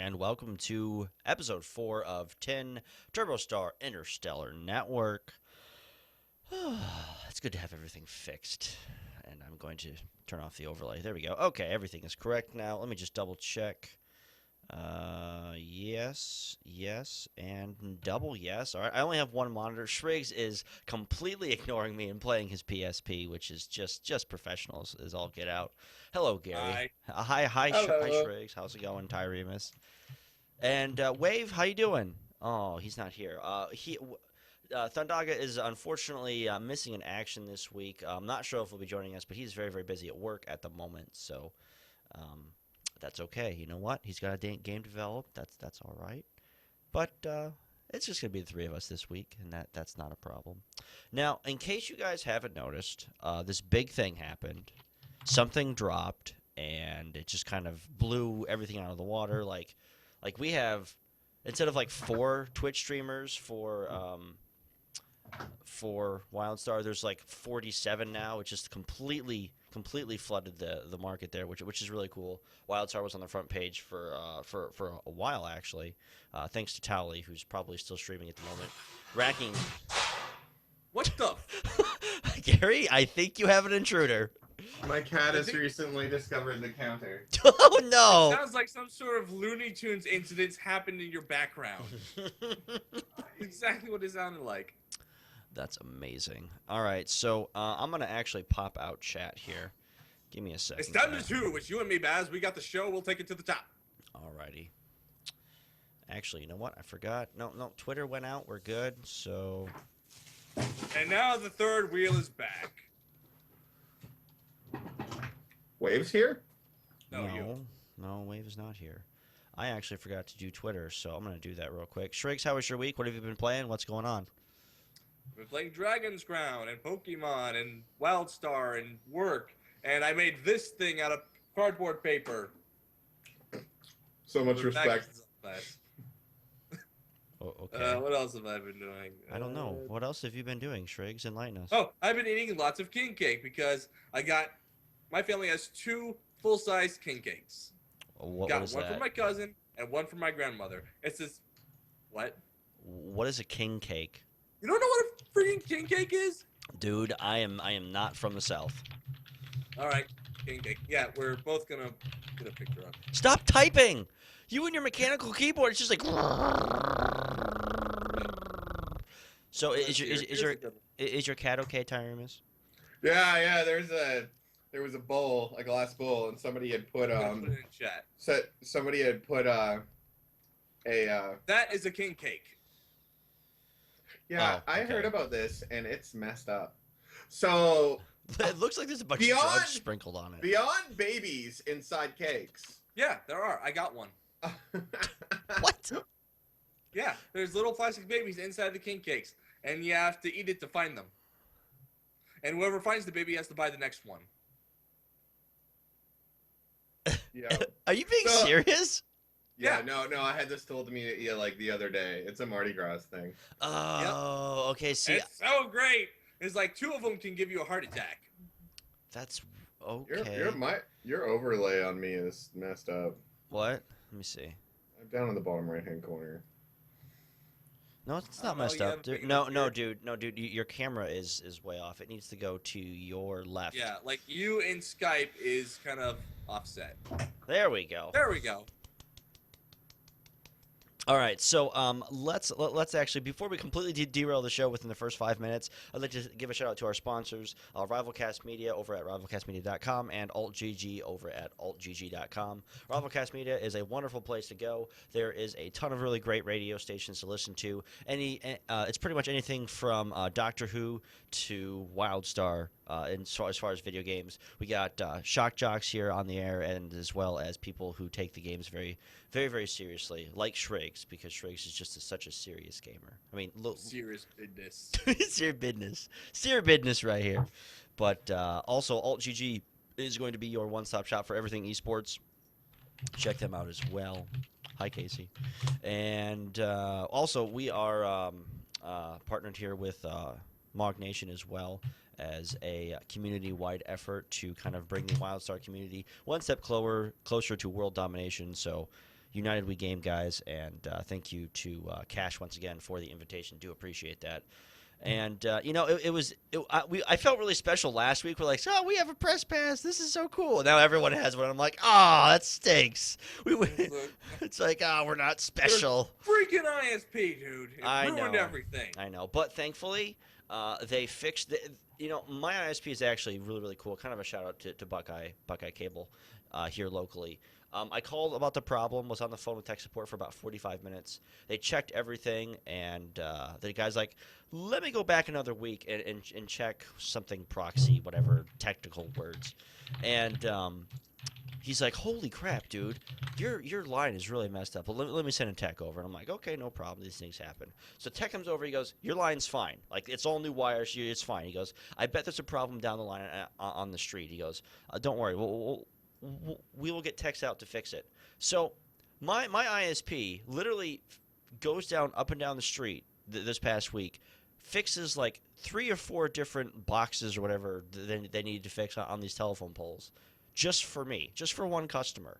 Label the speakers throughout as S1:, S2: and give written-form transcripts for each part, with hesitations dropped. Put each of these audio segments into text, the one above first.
S1: and welcome to episode 4 of 10 TurboStar Interstellar Network. It's good to have everything fixed, and I'm going to turn off the overlay. There we go. Okay, everything is correct now. Let me just double check. Yes, and double yes. All right, I only have one monitor. Shriggs is completely ignoring me and playing his PSP, which is just professional as all get out. Hello, Gary.
S2: Hi.
S1: Hi,
S2: Hello.
S1: Shriggs. How's it going, Tyremus? And Wave, how you doing? Oh, he's not here. Thundaga is unfortunately missing in action this week. I'm not sure if he'll be joining us, but he's very, very busy at work at the moment, so um, that's okay. You know what? He's got a game developed. That's all right. But it's just gonna be the three of us this week, and that's not a problem. Now, in case you guys haven't noticed, this big thing happened. Something dropped, and it just kind of blew everything out of the water. Like we have, instead of like 4 Twitch streamers for WildStar, there's like 47 now, which just completely flooded the market there, which is really cool. WildStar was on the front page for a while actually, thanks to Towley, who's probably still streaming at the moment, ranking.
S2: What the?
S1: Gary, I think you have an intruder.
S3: My cat has recently discovered the counter.
S1: Oh
S2: It
S1: no!
S2: sounds like some sort of Looney Tunes incidents happened in your background. Exactly what it sounded like.
S1: That's amazing. All right, so I'm gonna actually pop out chat here. Give me a second.
S2: It's down to
S1: chat.
S2: 2. It's you and me, Baz. We got the show. We'll take it to the top.
S1: Alrighty. Actually, you know what? I forgot. No, Twitter went out. We're good. So
S2: And now the third wheel is back.
S3: Waves here?
S1: no, Wave is not here. I actually forgot to do Twitter, so I'm gonna do that real quick. Shriggs, how was your week? What have you been playing? What's going on?
S2: We're playing Dragon's Crown and Pokemon and WildStar and work. And I made this thing out of cardboard paper.
S3: So much
S2: We're back
S3: respect.
S2: to class.
S1: Oh, okay.
S2: What else have I been doing?
S1: I don't know. What else have you been doing, Shriggs? Enlighten us.
S2: Oh, I've been eating lots of king cake because my family has 2 full-size king cakes.
S1: What
S2: Got
S1: is
S2: one
S1: that?
S2: for my cousin and one for my grandmother. It's this, what?
S1: What is a king cake?
S2: You don't know what a freaking king cake is?
S1: Dude, I am not from the South.
S2: All right, king cake. Yeah, we're both gonna get a picture up.
S1: Stop typing! You and your mechanical keyboard, it's just like. So is your cat okay, Tyremus?
S3: Yeah. There was a bowl, a glass bowl, and somebody had put
S2: I'm gonna put it in chat.
S3: somebody had put
S2: That is a king cake.
S3: yeah.
S1: Oh,
S3: I
S1: okay.
S3: heard about this and it's messed up. So
S1: It looks like there's a bunch
S3: Beyond-
S1: of drugs sprinkled on it.
S3: beyond babies inside cakes.
S2: Yeah, there are. I got one.
S1: What?
S2: Yeah, there's little plastic babies inside the king cakes, and you have to eat it to find them. And whoever finds the baby has to buy the next one.
S3: Yeah.
S1: Are you being
S3: So-
S1: serious?
S3: Yeah, no, I had this told to me like the other day. It's a Mardi Gras thing.
S1: Oh, okay. See,
S2: It's so great. It's like 2 of them can give you a heart attack.
S1: that's okay.
S3: Your overlay on me is messed up.
S1: What? Let me see.
S3: I'm down in the bottom right hand corner.
S1: No, it's
S2: Oh,
S1: not
S2: no,
S1: messed
S2: you
S1: up.
S2: haven't
S1: Dude,
S2: figured
S1: no,
S2: out
S1: no,
S2: your-
S1: dude. Your camera is way off. It needs to go to your left.
S2: Yeah, like you in Skype is kind of offset.
S1: There we go.
S2: There we go.
S1: All right, so let's actually, before we completely derail the show within the first 5 minutes, I'd like to give a shout out to our sponsors, Rivalcast Media over at rivalcastmedia.com and AltGG over at altgg.com. Rivalcast Media is a wonderful place to go. There is a ton of really great radio stations to listen to. It's pretty much anything from Doctor Who to WildStar. As far as video games, we got shock jocks here on the air, and as well as people who take the games very, very, very seriously, like Shriggs, because Shriggs is just such a serious gamer. I mean, look,
S2: Serious business.
S1: serious business right here. But also, AltGG is going to be your one-stop shop for everything esports. Check them out as well. Hi, Casey. And also, we are partnered here with Mog Nation as well, as a community-wide effort to kind of bring the WildStar community one step closer to world domination. So, United We Game guys, and thank you to Cash once again for the invitation. Do appreciate that. And I felt really special last week. We're like, oh, we have a press pass. This is so cool. And now everyone has one. I'm like, oh, that stinks. It's like, oh, we're not special.
S2: Freaking ISP, dude. It ruined
S1: know.
S2: everything.
S1: I know, but thankfully, they fixed. My ISP is actually really, really cool. Kind of a shout out to Buckeye Cable here locally. I called about the problem, was on the phone with tech support for about 45 minutes. They checked everything, and the guy's like, let me go back another week and check something proxy, whatever technical words. And he's like, holy crap, dude, your line is really messed up. Well, let me send a tech over. And I'm like, okay, no problem. These things happen. So tech comes over. He goes, your line's fine. Like, it's all new wires. It's fine. He goes, I bet there's a problem down the line on the street. He goes, don't worry. We will get techs out to fix it. So my ISP literally goes down up and down the street this past week, fixes like 3 or 4 different boxes or whatever they needed to fix on these telephone poles just for me, just for one customer.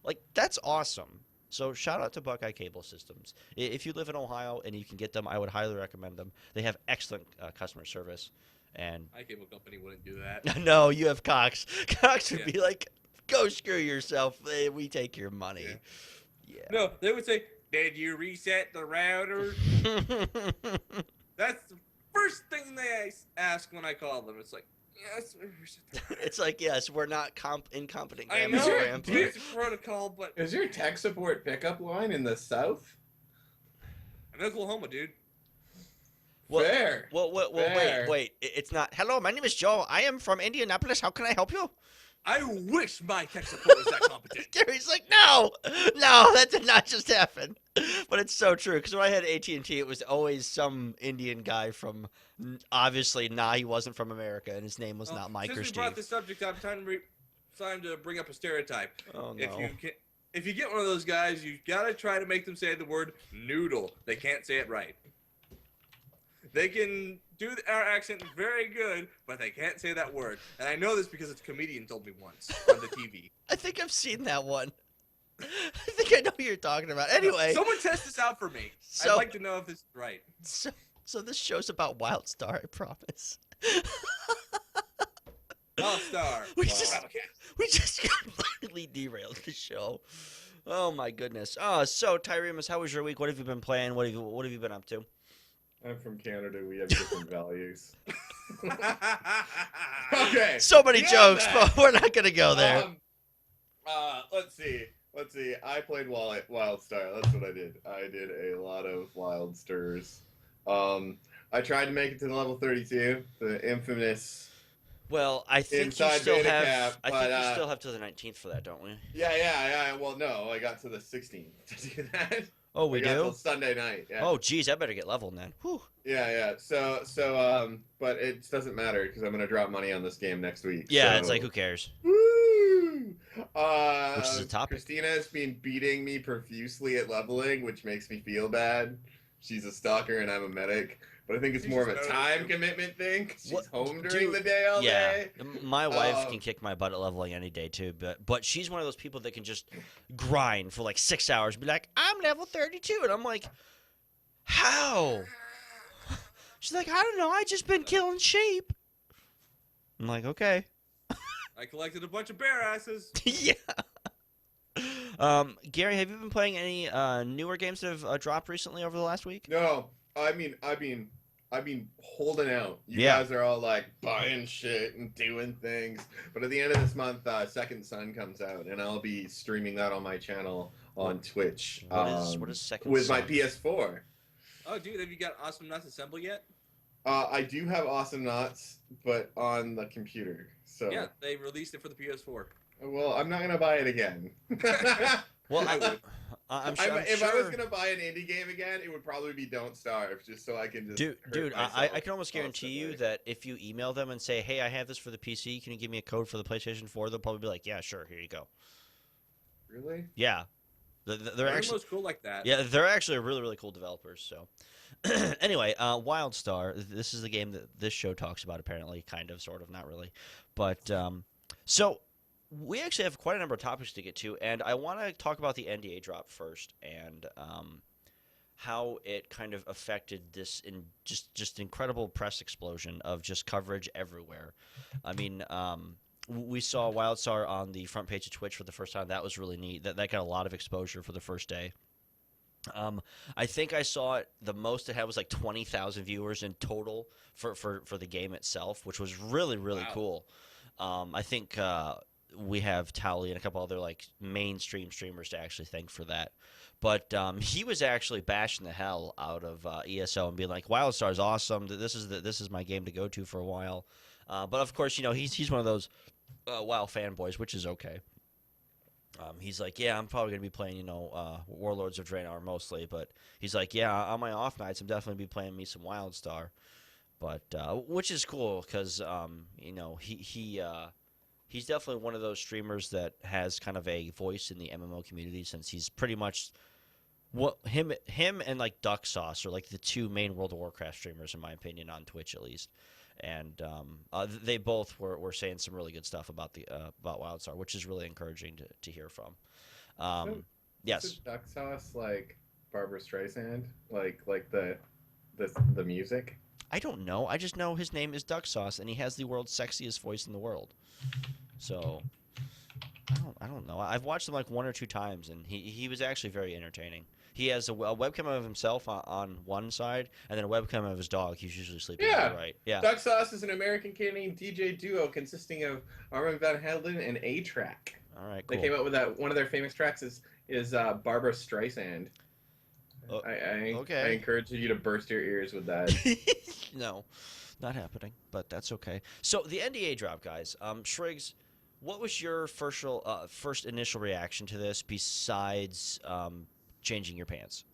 S1: Like, that's awesome. So shout out to Buckeye Cable Systems. If you live in Ohio and you can get them, I would highly recommend them. They have excellent customer service. And
S2: my cable company wouldn't do that.
S1: No, you have Cox. Cox would be like, go screw yourself. We take your money. Yeah.
S2: No, they would say, did you reset the router? That's the first thing they ask when I call them. It's like, yes, we reset the router.
S1: It's like, yes, we're not incompetent.
S2: I know, it's protocol, but...
S3: Is your tech support pickup line in the south?
S2: I'm in Oklahoma, dude.
S3: Fair.
S1: Fair. Wait. It's not. Hello, my name is Joe. I am from Indianapolis. How can I help you?
S2: I wish my tech support was that competent.
S1: Gary's like, no, that did not just happen. But it's so true, because when I had AT&T, it was always some Indian guy from, obviously, he wasn't from America, and his name was not Mike or
S2: Steve. Since we brought this subject up, time to bring up a stereotype.
S1: Oh, no.
S2: If you get one of those guys, you got to try to make them say the word noodle. They can't say it right. They can do our accent very good, but they can't say that word. And I know this because a comedian told me once on the TV.
S1: I think I've seen that one. I think I know who you're talking about. Anyway.
S2: Someone test this out for me. I'd like to know if this is right.
S1: So this show's about WildStar, I promise.
S2: WildStar.
S1: We just completely derailed the show. Oh, my goodness. So, Tyremus, how was your week? What have you been playing? What have you been up to?
S3: I'm from Canada. We have different values. Okay.
S1: So many jokes, but we're not going to go there.
S3: Let's see. I played WildStar. That's what I did. I did a lot of Wild Stirs. I tried to make it to the level 32, the infamous.
S1: Well, I think you still have. I think you still have till the 19th for that, don't we?
S3: Yeah. Well, no, I got to the 16th to do that.
S1: Oh, we do?
S3: Till Sunday night. Yeah.
S1: Oh, geez, I better get leveled then. Whew.
S3: Yeah. So, but it doesn't matter because I'm gonna drop money on this game next week.
S1: Yeah,
S3: so.
S1: It's like, who cares?
S3: Woo!
S1: Which is a topic.
S3: Christina has been beating me profusely at leveling, which makes me feel bad. She's a stalker and I'm a medic. But I think it's more of a time commitment thing. She's home during the day all day.
S1: My wife can kick my butt at leveling any day too, but she's one of those people that can just grind for like 6 hours and be like, I'm level 32. And I'm like, how? She's like, I don't know. I just been killing sheep. I'm like, okay.
S2: I collected a bunch of bear asses.
S1: Yeah. Gary, have you been playing any newer games that have dropped recently over the last week?
S3: No. I've been holding out. You guys are all like buying shit and doing things. But at the end of this month, Second Son comes out, and I'll be streaming that on my channel on Twitch.
S1: What is Second Son?
S3: With my PS4.
S2: Oh, dude, have you got Awesome Nuts Assemble yet?
S3: I do have Awesome Nuts, but on the computer. So
S2: yeah, they released it for the PS4.
S3: Well, I'm not gonna buy it again.
S1: Well,
S2: I would.
S3: If I was gonna buy an indie game again, it would probably be Don't Starve, just so I can just.
S1: Dude, I can almost guarantee you that if you email them and say, "Hey, I have this for the PC. Can you give me a code for the PlayStation 4?" They'll probably be like, "Yeah, sure. Here you go."
S3: Really?
S1: Yeah, they're actually
S2: most cool like that.
S1: Yeah, they're actually really, really cool developers. So, anyway, WildStar. This is the game that this show talks about. Apparently, kind of, sort of, not really, but so. we actually have quite a number of topics to get to, and I want to talk about the NDA drop first, and how it kind of affected this in just incredible press explosion of just coverage everywhere. I mean, we saw WildStar on the front page of Twitch for the first time. That was really neat. That got a lot of exposure for the first day. I think I saw it. The most it had was like 20,000 viewers in total for the game itself, which was really
S2: Wow.
S1: cool. I think we have Tally and a couple other like mainstream streamers to actually thank for that. But he was actually bashing the hell out of ESO and being like, "WildStar is awesome. This is my game to go to for a while." But of course, he's one of those WoW fanboys, which is okay. He's like, yeah, I'm probably going to be playing, Warlords of Draenor mostly, but he's like, yeah, on my off nights, I'm definitely be playing me some WildStar, but which is cool because, he's definitely one of those streamers that has kind of a voice in the MMO community since he's pretty much him and like Duck Sauce are like the two main World of Warcraft streamers in my opinion on Twitch at least. And they both were saying some really good stuff about WildStar, which is really encouraging to hear from. Yes.
S3: Is Duck Sauce like Barbara Streisand, like the music?
S1: I don't know. I just know his name is Duck Sauce, and he has the world's sexiest voice in the world. So I don't know. I've watched him like one or two times, and he was actually very entertaining. He has a webcam of himself on one side, and then a webcam of his dog. He's usually sleeping on the right. Yeah.
S3: Duck Sauce is an American-Canadian DJ duo consisting of Armin van Helden and A-Track.
S1: All right, cool.
S3: They came up with that. One of their famous tracks is Barbara Streisand.
S1: Okay.
S3: I encourage you to burst your ears with that.
S1: No, not happening, but that's okay. So the NDA drop, guys. Shriggs, what was your first initial reaction to this besides changing your pants?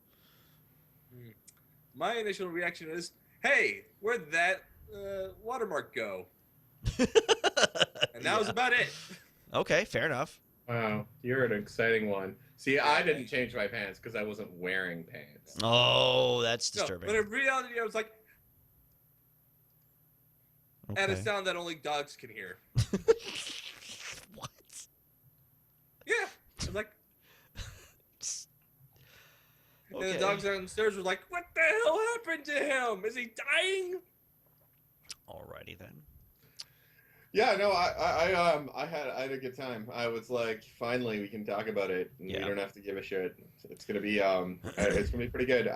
S2: My initial reaction is, hey, where'd that watermark go? And that was about it.
S1: Okay, fair enough.
S3: Wow, you're an exciting one. See, I didn't change my pants because I wasn't wearing pants.
S1: Oh, that's
S2: No,
S1: disturbing.
S2: but in reality, I was like,
S1: Okay.
S2: and a sound that only dogs can hear.
S1: What?
S2: Yeah. I was like,
S1: Okay.
S2: and the dogs downstairs were like, what the hell happened to him? Is he dying?
S1: Alrighty then.
S3: Yeah, no, I had a good time. I was like, finally, we can talk about it, and
S1: Yeah.
S3: we don't have to give a shit. It's gonna be it's gonna be pretty good.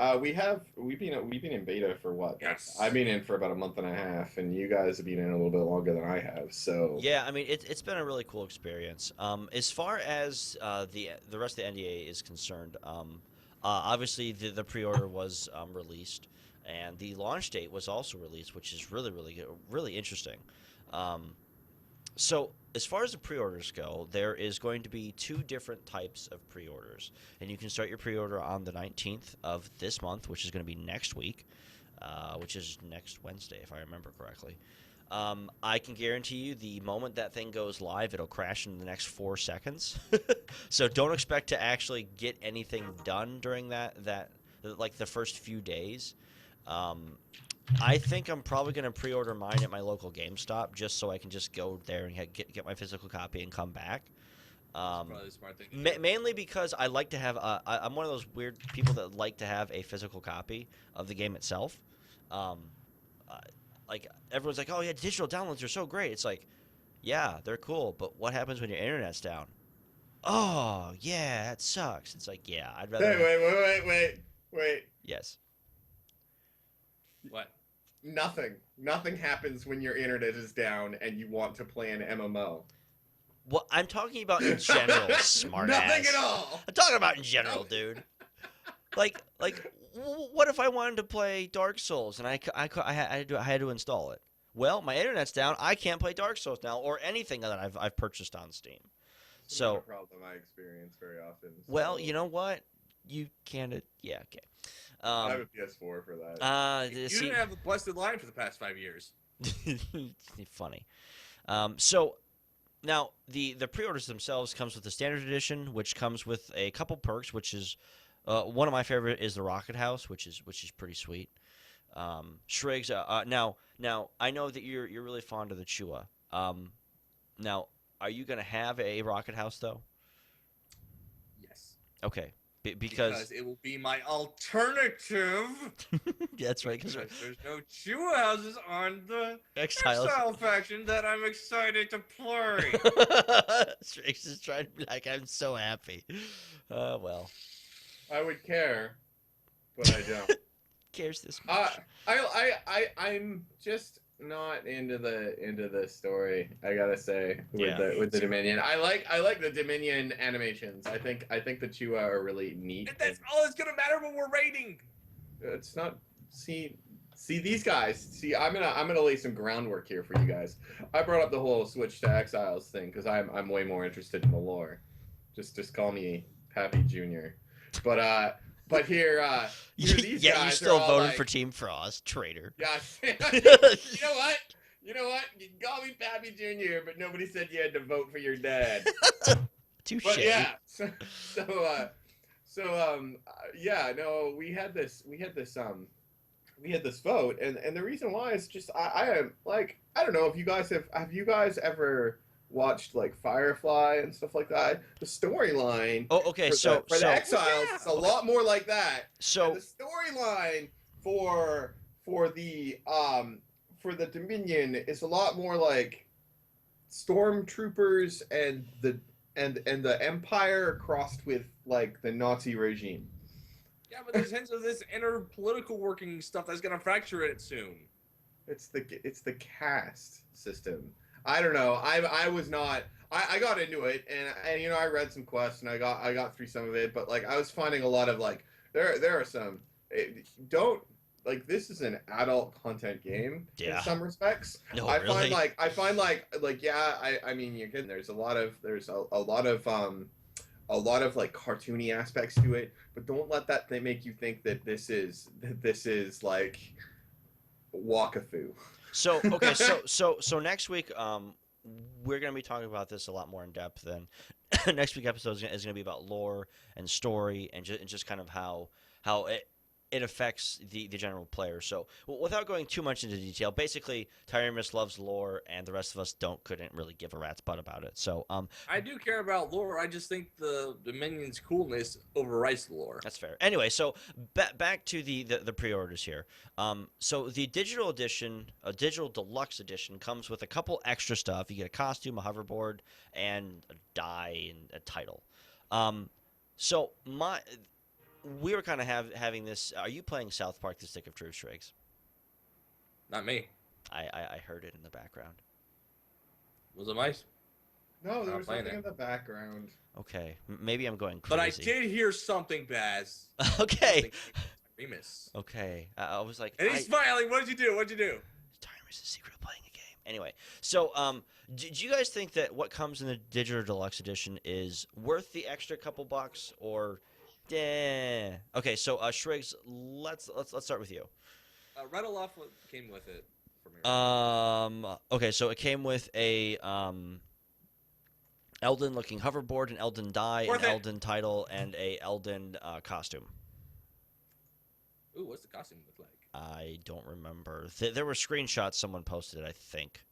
S3: We've been in beta for what?
S2: Yes.
S3: I've been in for about a month and a half, and you guys have been in a little bit longer than I have. So
S1: Yeah, I mean it's been a really cool experience. As far as the rest of the NDA is concerned, obviously the pre-order was released, and the launch date was also released, which is really good, really interesting. So as far as the pre-orders go, there is going to be two different types of pre-orders, and you can start your pre-order on the 19th of this month, which is going to be next week, which is next Wednesday, if I remember correctly. I can guarantee you the moment that thing goes live, it'll crash in the next 4 seconds. So don't expect to actually get anything done during that like the first few days. I think I'm probably going to pre-order mine at my local GameStop just so I can just go there and get my physical copy and come back.
S2: Probably the smart thing to do.
S1: Mainly because I like to have I'm one of those weird people that like to have a physical copy of the game itself. Like everyone's like, oh yeah, digital downloads are so great. It's like, yeah, they're cool, but what happens when your internet's down? Oh yeah, that sucks. It's like, yeah, I'd rather.
S3: Hey, wait.
S1: Yes.
S2: What?
S3: Nothing happens when your internet is down and you want to play an MMO.
S1: Well, I'm talking about in general, smart
S3: Nothing
S1: ass.
S3: at all.
S1: I'm talking about in general, dude. Like, what if I wanted to play Dark Souls and I had to install it? Well, my internet's down. I can't play Dark Souls now or anything that I've purchased on Steam.
S3: It's not
S1: So,
S3: a problem I experience very often. So.
S1: well, you know what? You can't. Yeah, okay.
S3: I have a PS4 for that.
S2: You
S1: See,
S2: didn't have the blessed line for the past 5 years.
S1: funny. So now the pre-orders themselves comes with the standard edition, which comes with a couple perks, which is one of my favorite is the Rocket House, which is pretty sweet. Shriggs. Now I know that you're really fond of the Chua. Now are you going to have a rocket house though?
S2: Yes.
S1: Okay, because
S2: it will be my alternative.
S1: that's right. Because
S2: There's no Chua houses on the
S1: Exiles.
S2: Exile faction that I'm excited to play.
S1: Strix is trying to be like, I'm so happy. Well,
S3: I would care, but I don't.
S1: cares this much?
S3: I'm just not into the story. I gotta say with the Dominion. I like the Dominion animations. I think the Chua are really neat.
S2: And that's all that's gonna matter when we're raiding.
S3: It's not. See these guys. See, I'm gonna lay some groundwork here for you guys. I brought up the whole switch to Exiles thing because I'm way more interested in the lore. Just call me Pappy Jr. But here these
S1: yeah,
S3: guys
S1: you still
S3: are all
S1: voted
S3: like,
S1: for Team Frost, traitor.
S3: Yeah. You know what? You can call me Pappy Jr., but nobody said you had to vote for your dad.
S1: Touche.
S3: But yeah. Yeah. No, we had this vote, and the reason why is just I am like, I don't know if you guys have you guys ever watched like Firefly and stuff like that. The storyline.
S1: Oh, okay.
S3: For the Exiles, it's a lot more like that.
S1: So
S3: and the storyline for the Dominion is a lot more like stormtroopers and the Empire crossed with like the Nazi regime.
S2: Yeah, but there's hints of this inner political working stuff that's gonna fracture it soon.
S3: It's the caste system. I don't know. I was not. I got into it and you know I read some quests and I got through some of it, but like I was finding a lot of like there are some don't like this is an adult content game in some respects.
S1: No,
S3: I
S1: really?
S3: find like yeah I mean you're kidding. There's a lot of like cartoony aspects to it, but don't let that thing make you think that this is like Wakafu.
S1: So okay, so next week, we're gonna be talking about this a lot more in depth. Than next week episode is gonna be about lore and story and just kind of how it affects the general player. So without going too much into detail, basically Tyremus loves lore, and the rest of us couldn't really give a rat's butt about it. So
S2: I do care about lore. I just think the Dominion's coolness overrides the lore.
S1: that's fair. Anyway, so back to the pre-orders here. So the digital edition, a digital deluxe edition, comes with a couple extra stuff. You get a costume, a hoverboard, and a die and a title. So we were kind of having this. Are you playing South Park: The Stick of Truth, Shrigs?
S2: Not me.
S1: I heard it in the background.
S2: Was it mice?
S3: No, there
S2: Not
S3: was
S2: playing
S3: nothing
S2: it.
S3: in the background.
S1: Okay, maybe I'm going
S2: But I
S1: crazy.
S2: did hear something, Baz.
S1: Okay.
S2: Remus.
S1: Okay. I was like,
S2: And he's smiling. What did you do? What'd you do?
S1: Tyremus is secretly playing a game. Anyway, so do you guys think that what comes in the digital deluxe edition is worth the extra couple bucks or? Okay, so Shrigs, let's start with you.
S2: Rattle off what came with it for me.
S1: Okay, so it came with a Elden looking hoverboard, an Elden die,
S2: Worth
S1: an
S2: it.
S1: Elden title, and a Elden costume.
S2: Ooh, what's the costume look like?
S1: I don't remember. There were screenshots someone posted, I think.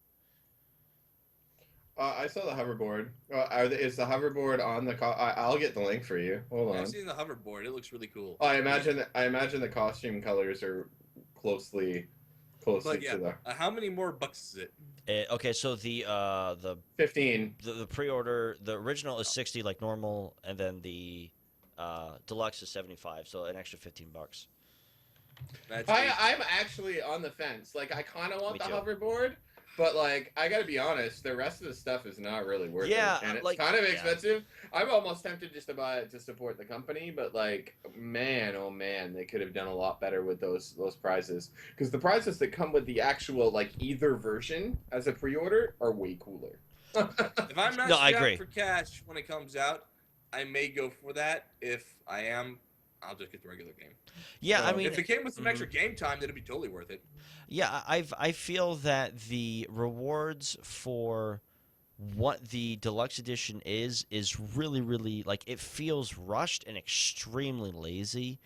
S3: I saw the hoverboard. Is the hoverboard on the? I'll get the link for you. Hold on.
S2: I've seen the hoverboard. It looks really cool.
S3: I imagine the costume colors are closely
S2: But yeah,
S3: to the
S2: how many more bucks is it?
S1: Okay, so the
S3: 15.
S1: the pre-order, the original is 60 like normal, and then the deluxe is 75, so an extra $15.
S3: I'm actually on the fence. Like I kind of want
S1: Me
S3: the
S1: too.
S3: hoverboard, but like I gotta be honest, the rest of the stuff is not really worth
S1: Yeah,
S3: it, and it's
S1: like-
S3: kind of
S1: yeah.
S3: expensive. I'm almost tempted just to buy it to support the company, but like man, oh man, they could have done a lot better with those prizes because the prizes that come with the actual like either version as a pre-order are way cooler.
S2: If I'm not
S1: No, I
S2: strapped
S1: agree.
S2: for cash when it comes out, I may go for that. If I am, I'll just get the regular game.
S1: Yeah, I mean,
S2: if it came with some extra game time, then it'd be totally worth it.
S1: yeah, I feel that the rewards for what the deluxe edition is really, really, like, it feels rushed and extremely lazy.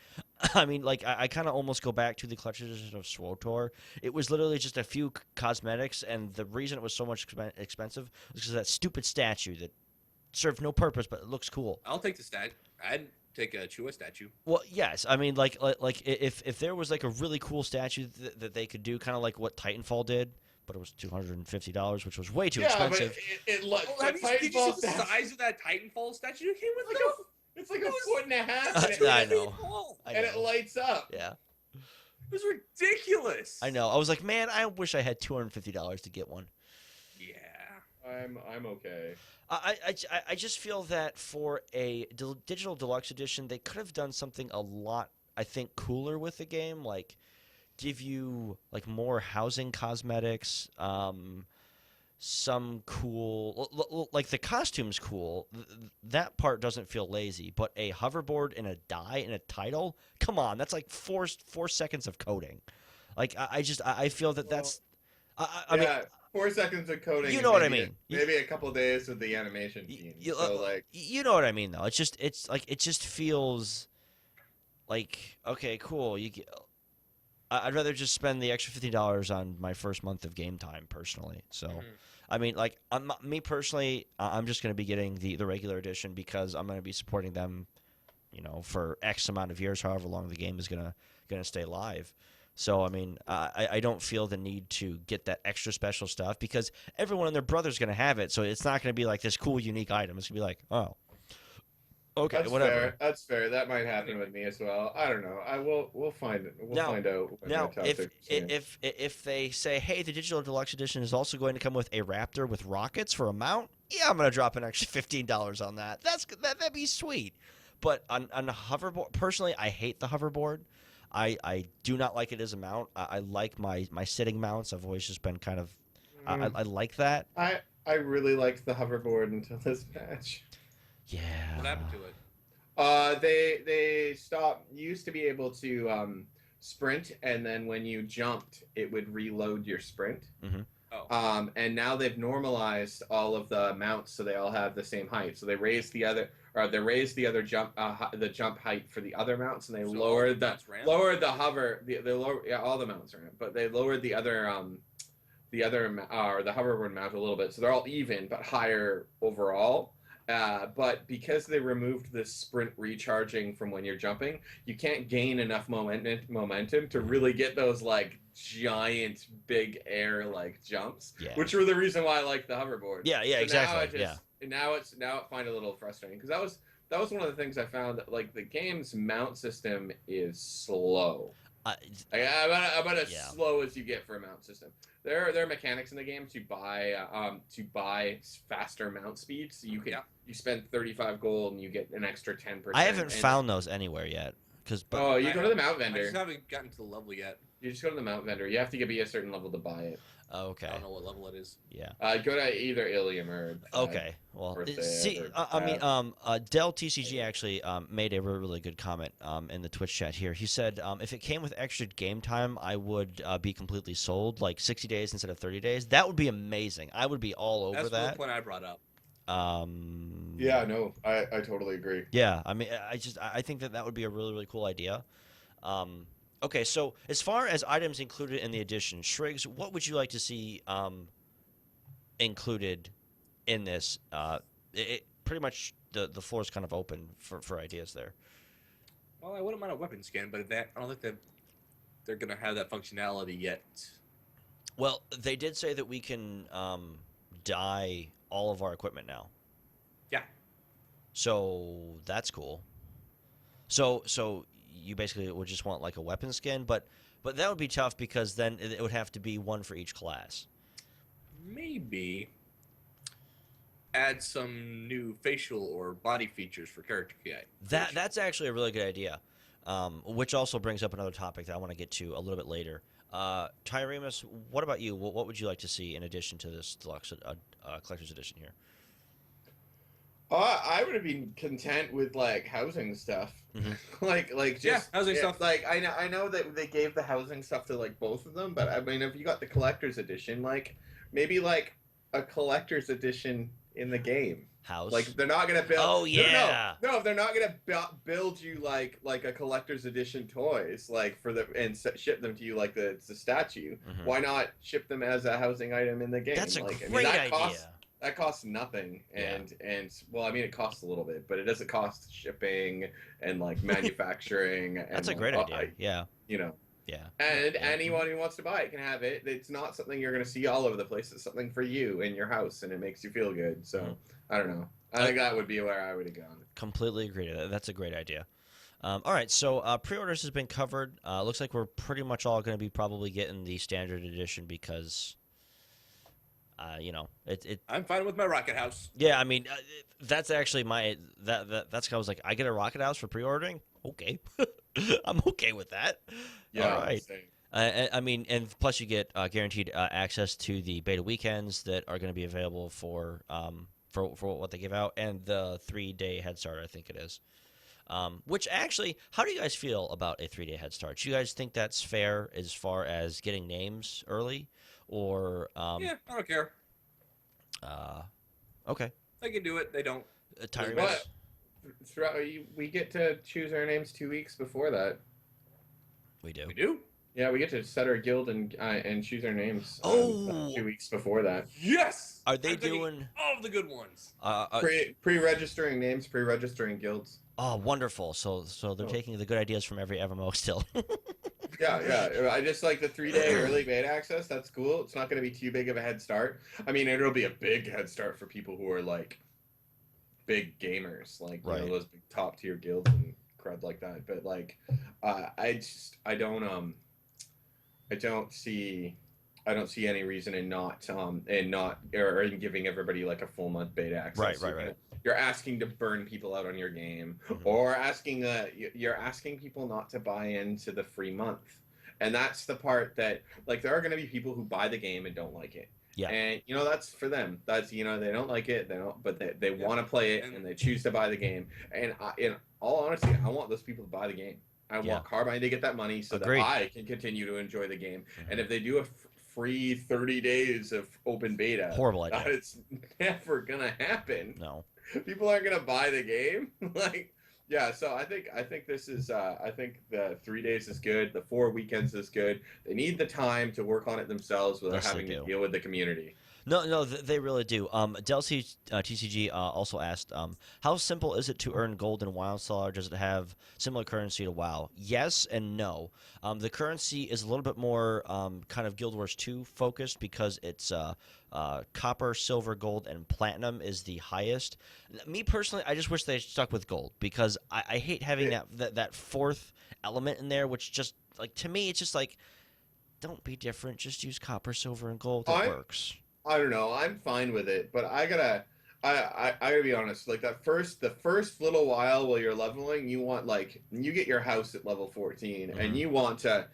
S1: I mean, like, I kind of almost go back to the collector's edition of SWTOR. It was literally just a few cosmetics, and the reason it was so much expensive was because of that stupid statue that served no purpose, but it looks cool.
S2: I'll take the stat. I'd take a Chua statue.
S1: Well, yes. I mean, like if there was like a really cool statue that they could do, kind of like what Titanfall did, but it was $250, which was way too expensive.
S3: But it like
S2: Oh, did you see the size of that Titanfall statue? It came with
S3: it's like a foot and a half,
S1: I know.
S3: and it lights up.
S1: Yeah,
S2: It was ridiculous.
S1: I know. I was like, man, I wish I had $250 to get one.
S2: Yeah.
S3: I'm okay.
S1: I just feel that for a digital deluxe edition, they could have done something a lot, I think, cooler with the game, like give you like more housing cosmetics, some cool, like the costume's cool. That part doesn't feel lazy, but a hoverboard and a die and a title, come on, that's like four seconds of coding. Like I feel that's. I mean,
S3: 4 seconds of coding.
S1: You know what I mean.
S3: Maybe a couple days with the animation team. So like,
S1: you know what I mean, though. It's like it just feels like, okay, cool. I'd rather just spend the extra $50 on my first month of game time, personally. So, I mean, like me personally, I'm just going to be getting the regular edition because I'm going to be supporting them, you know, for X amount of years, however long the game is gonna stay live. So, I mean, I don't feel the need to get that extra special stuff because everyone and their brother's going to have it. So it's not going to be like this cool, unique item. It's going to be like, oh, okay,
S3: that's
S1: whatever.
S3: Fair. That's fair. That might happen with me as well. I don't know. We'll find it. We'll find out.
S1: Now, if they say, hey, the digital deluxe edition is also going to come with a Raptor with rockets for a mount, yeah, I'm going to drop an extra $15 on that. That'd be sweet. But on a hoverboard, personally, I hate the hoverboard. I do not like it as a mount. I like my sitting mounts. I've always just been kind of I like that.
S3: I really liked the hoverboard until this patch.
S1: Yeah.
S2: What happened to it?
S3: They stopped. You used to be able to sprint, and then when you jumped, it would reload your sprint.
S1: Mm-hmm.
S2: Oh.
S3: And now they've normalized all of the mounts so they all have the same height. So they raised the other jump the jump height for the other mounts, and they lowered the hover they lower all the mounts ramp, but they lowered the hoverboard mount a little bit, so they're all even but higher overall. But because they removed the sprint recharging from when you're jumping, you can't gain enough momentum to really get those like giant big air like jumps, which were the reason why I like the hoverboard.
S1: Yeah,
S3: so
S1: exactly.
S3: Now I find it a little frustrating because that was one of the things I found, that like the game's mount system is slow. About as slow as you get for a mount system. There are mechanics in the game to buy faster mount speeds. So you spend 35 gold and you get an extra 10%.
S1: I haven't found those anywhere yet.
S3: You go to the mount vendor.
S2: I just haven't gotten to the level yet.
S3: You just go to the mount vendor. You have to be a certain level to buy it.
S1: Okay.
S2: I don't know what level it is.
S1: Yeah.
S3: Go to either Ilium or.
S1: Okay. Well, see, Dell TCG actually made a really, really good comment in the Twitch chat here. He said, if it came with extra game time, I would be completely sold, like 60 days instead of 30 days. That would be amazing. I would be all over that.
S2: That's the point I brought up.
S3: Yeah, no, I totally agree.
S1: Yeah, I mean, I think that would be a really, really cool idea. Okay, so as far as items included in the edition, Shriggs, what would you like to see included in this? Pretty much the floor is kind of open for ideas there.
S2: Well, I wouldn't mind a weapon skin, but I don't think that they're going to have that functionality yet.
S1: Well, they did say that we can dye all of our equipment now.
S2: Yeah.
S1: So that's cool. So you basically would just want like a weapon skin, but that would be tough because then it would have to be one for each class.
S2: Maybe add some new facial or body features for character creation.
S1: That's actually a really good idea, which also brings up another topic that I want to get to a little bit later. Tyremus, what about you? What would you like to see in addition to this deluxe collector's edition here?
S3: I would have been content with like housing stuff, like just
S2: housing stuff.
S3: Like I know that they gave the housing stuff to like both of them, but I mean if you got the collector's edition, like maybe like a collector's edition in the game.
S1: House.
S3: Like they're not gonna build.
S1: Oh yeah.
S3: No, they're not gonna build you like a collector's edition toys like for the and ship them to you like it's a statue.
S1: Mhm.
S3: Why not ship them as a housing item in the game?
S1: That's a
S3: like,
S1: great
S3: that
S1: idea.
S3: That costs nothing, and well, I mean, it costs a little bit, but it doesn't cost shipping and like manufacturing. And,
S1: That's a great idea. Yeah.
S3: You know.
S1: Yeah.
S3: And anyone who wants to buy it can have it. It's not something you're going to see all over the place. It's something for you in your house, and it makes you feel good. So, I don't know. I think that would be where I would have gone.
S1: Completely agree. That's a great idea. All right, so pre-orders has been covered. Looks like we're pretty much all going to be probably getting the standard edition because, you know, it.
S2: I'm fine with my Rocket House.
S1: Yeah, I mean, that's actually my that's I was like, I get a Rocket House for pre-ordering. Okay, I'm okay with that.
S3: Yeah,
S1: all right. I mean, and plus you get guaranteed access to the beta weekends that are going to be available for what they give out, and the 3-day head start, I think it is. Which actually, how do you guys feel about a 3-day head start? Do you guys think that's fair as far as getting names early, or
S2: yeah, I don't care.
S1: Okay.
S2: They can do it. They don't.
S1: Tyrese?
S3: We get to choose our names 2 weeks before that.
S1: We do.
S2: We do.
S3: Yeah, we get to set our guild and choose our names.
S1: 2
S3: weeks before that.
S2: Yes.
S1: Are they doing
S2: all of the good ones?
S3: Pre-registering names, pre-registering guilds.
S1: Oh, wonderful! So they're taking the good ideas from every MMO still.
S3: Yeah. I just like the 3-day early beta access. That's cool. It's not going to be too big of a head start. I mean, it'll be a big head start for people who are like big gamers, like you know, those big top tier guilds and crud like that. But like, I don't see any reason in not or in giving everybody like a full month beta access.
S1: Right.
S3: You're asking to burn people out on your game, or you're asking people not to buy into the free month, and that's the part that like there are going to be people who buy the game and don't like it.
S1: Yeah.
S3: And you know that's for them. That's they don't like it. They don't, but they want to play it and they choose to buy the game. And in all honesty, I want those people to buy the game. I want Carbine to get that money so that I can continue to enjoy the game. And if they do a free 30 days of open beta,
S1: horrible idea.
S3: It's never gonna happen.
S1: No,
S3: people aren't gonna buy the game. Like, yeah. So I think this is. I think the 3 days is good. The 4 weekends is good. They need the time to work on it themselves without having to deal with the community.
S1: No, they really do. Delcy TCG also asked, how simple is it to earn gold in WildStar? Does it have similar currency to WoW? Yes and no. The currency is a little bit more kind of Guild Wars 2 focused because it's copper, silver, gold, and platinum is the highest. Me personally, I just wish they stuck with gold because I hate having that fourth element in there, which just like to me it's just like don't be different. Just use copper, silver, and gold. It works.
S3: I don't know. I'm fine with it, but I gotta be honest. Like the first little while while you're leveling, you want you get your house at level 14, and you want to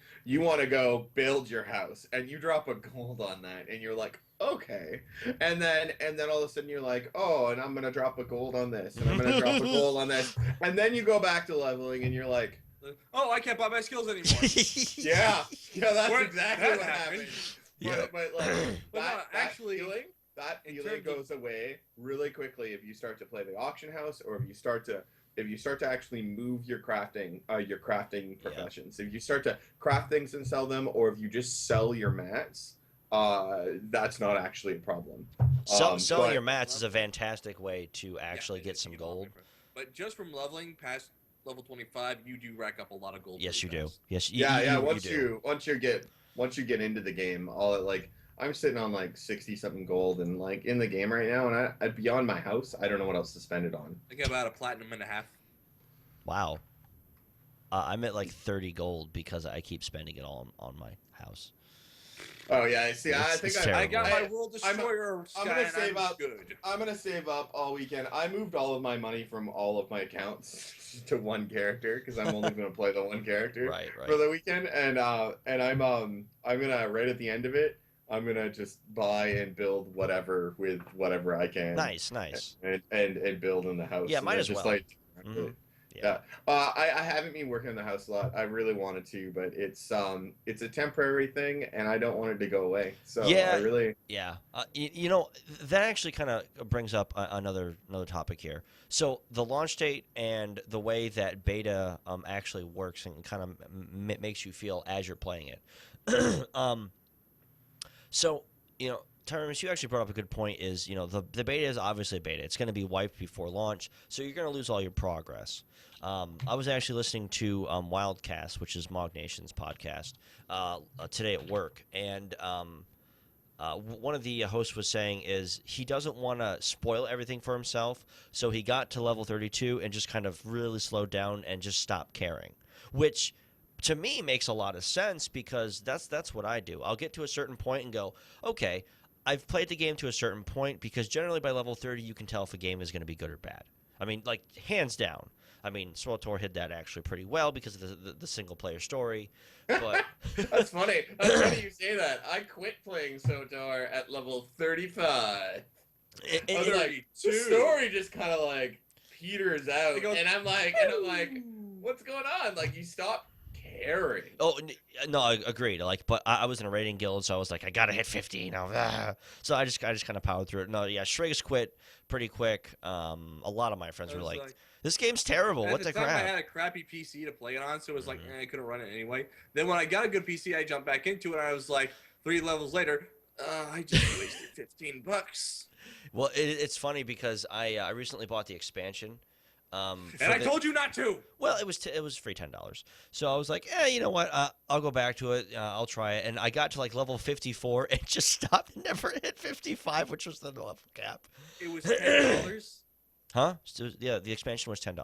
S3: go build your house, and you drop a gold on that, and you're like, okay, and then all of a sudden you're like, oh, and I'm gonna drop a gold on this, and I'm gonna drop a gold on this, and then you go back to leveling, and you're like,
S2: oh, I can't buy my skills anymore.
S3: yeah, that's exactly what happened.
S1: Yeah.
S3: But that
S2: actually,
S3: feeling goes away really quickly if you start to play the auction house, or if you start to actually move your crafting professions. If you start to craft things and sell them, or if you just sell your mats, that's not actually a problem.
S1: Selling your mats is a fantastic way to actually get some gold.
S2: But just from leveling past level 25, you do rack up a lot of gold.
S1: Yes, you do. Yes,
S3: Once you get into the game, I'm sitting on like 60 something gold and like in the game right now, and I beyond my house, I don't know what else to spend it on.
S2: I think about a platinum and a half.
S1: Wow. I'm at like 30 gold because I keep spending it all on my house.
S3: Oh yeah, see,
S2: I got my World Destroyer.
S3: I'm gonna save up. Good. I'm gonna save up all weekend. I moved all of my money from all of my accounts to one character because I'm only gonna play the one character for the weekend, and I'm gonna right at the end of it, I'm gonna just buy and build whatever with whatever I can.
S1: Nice.
S3: And build in the house.
S1: Yeah, might as well.
S3: Yeah. I haven't been working in the house a lot. I really wanted to, but it's a temporary thing, and I don't want it to go away. So I
S1: Yeah,
S3: really.
S1: yeah. You know, that actually kind of brings up another topic here. So the launch date and the way that beta actually works and kind of makes you feel as you're playing it. So, you know, Terrence, you actually brought up a good point. Is, you know, the beta is obviously a beta. It's going to be wiped before launch, so you're going to lose all your progress. I was actually listening to Wildcast, which is Mog Nation's podcast, today at work, and one of the hosts was saying is he doesn't want to spoil everything for himself, so he got to level 32 and just kind of really slowed down and just stopped caring, which to me makes a lot of sense because that's what I do. I'll get to a certain point and go, okay, I've played the game to a certain point because generally by level 30 you can tell if a game is going to be good or bad. I mean, like, hands down. I mean, Sweltor hit that actually pretty well because of the single player story. But
S3: That's funny. That's funny you say that. I quit playing SOTOR at level 35. I was like, the story just kind of like peters out, and I'm like, what's going on? Like, you stop caring.
S1: Oh no, I agreed. Like, but I was in a raiding guild, so I was like, I gotta hit 50 now. So I just kind of powered through it. No, yeah, Shriggs quit pretty quick. A lot of my friends were like, "This game's terrible. What the crap?"
S2: I had a crappy PC to play it on, so it was like, I couldn't run it anyway. Then when I got a good PC, I jumped back into it, and I was like, 3 levels later, I just wasted $15.
S1: Well, it's funny because I recently bought the expansion.
S2: And I told you not to.
S1: Well, it was free $10, so I was like, you know what? I'll go back to it. I'll try it. And I got to like level 54 and just stopped and never hit 55, which was the level cap.
S2: It was $10.
S1: Huh? Yeah, the expansion was $10.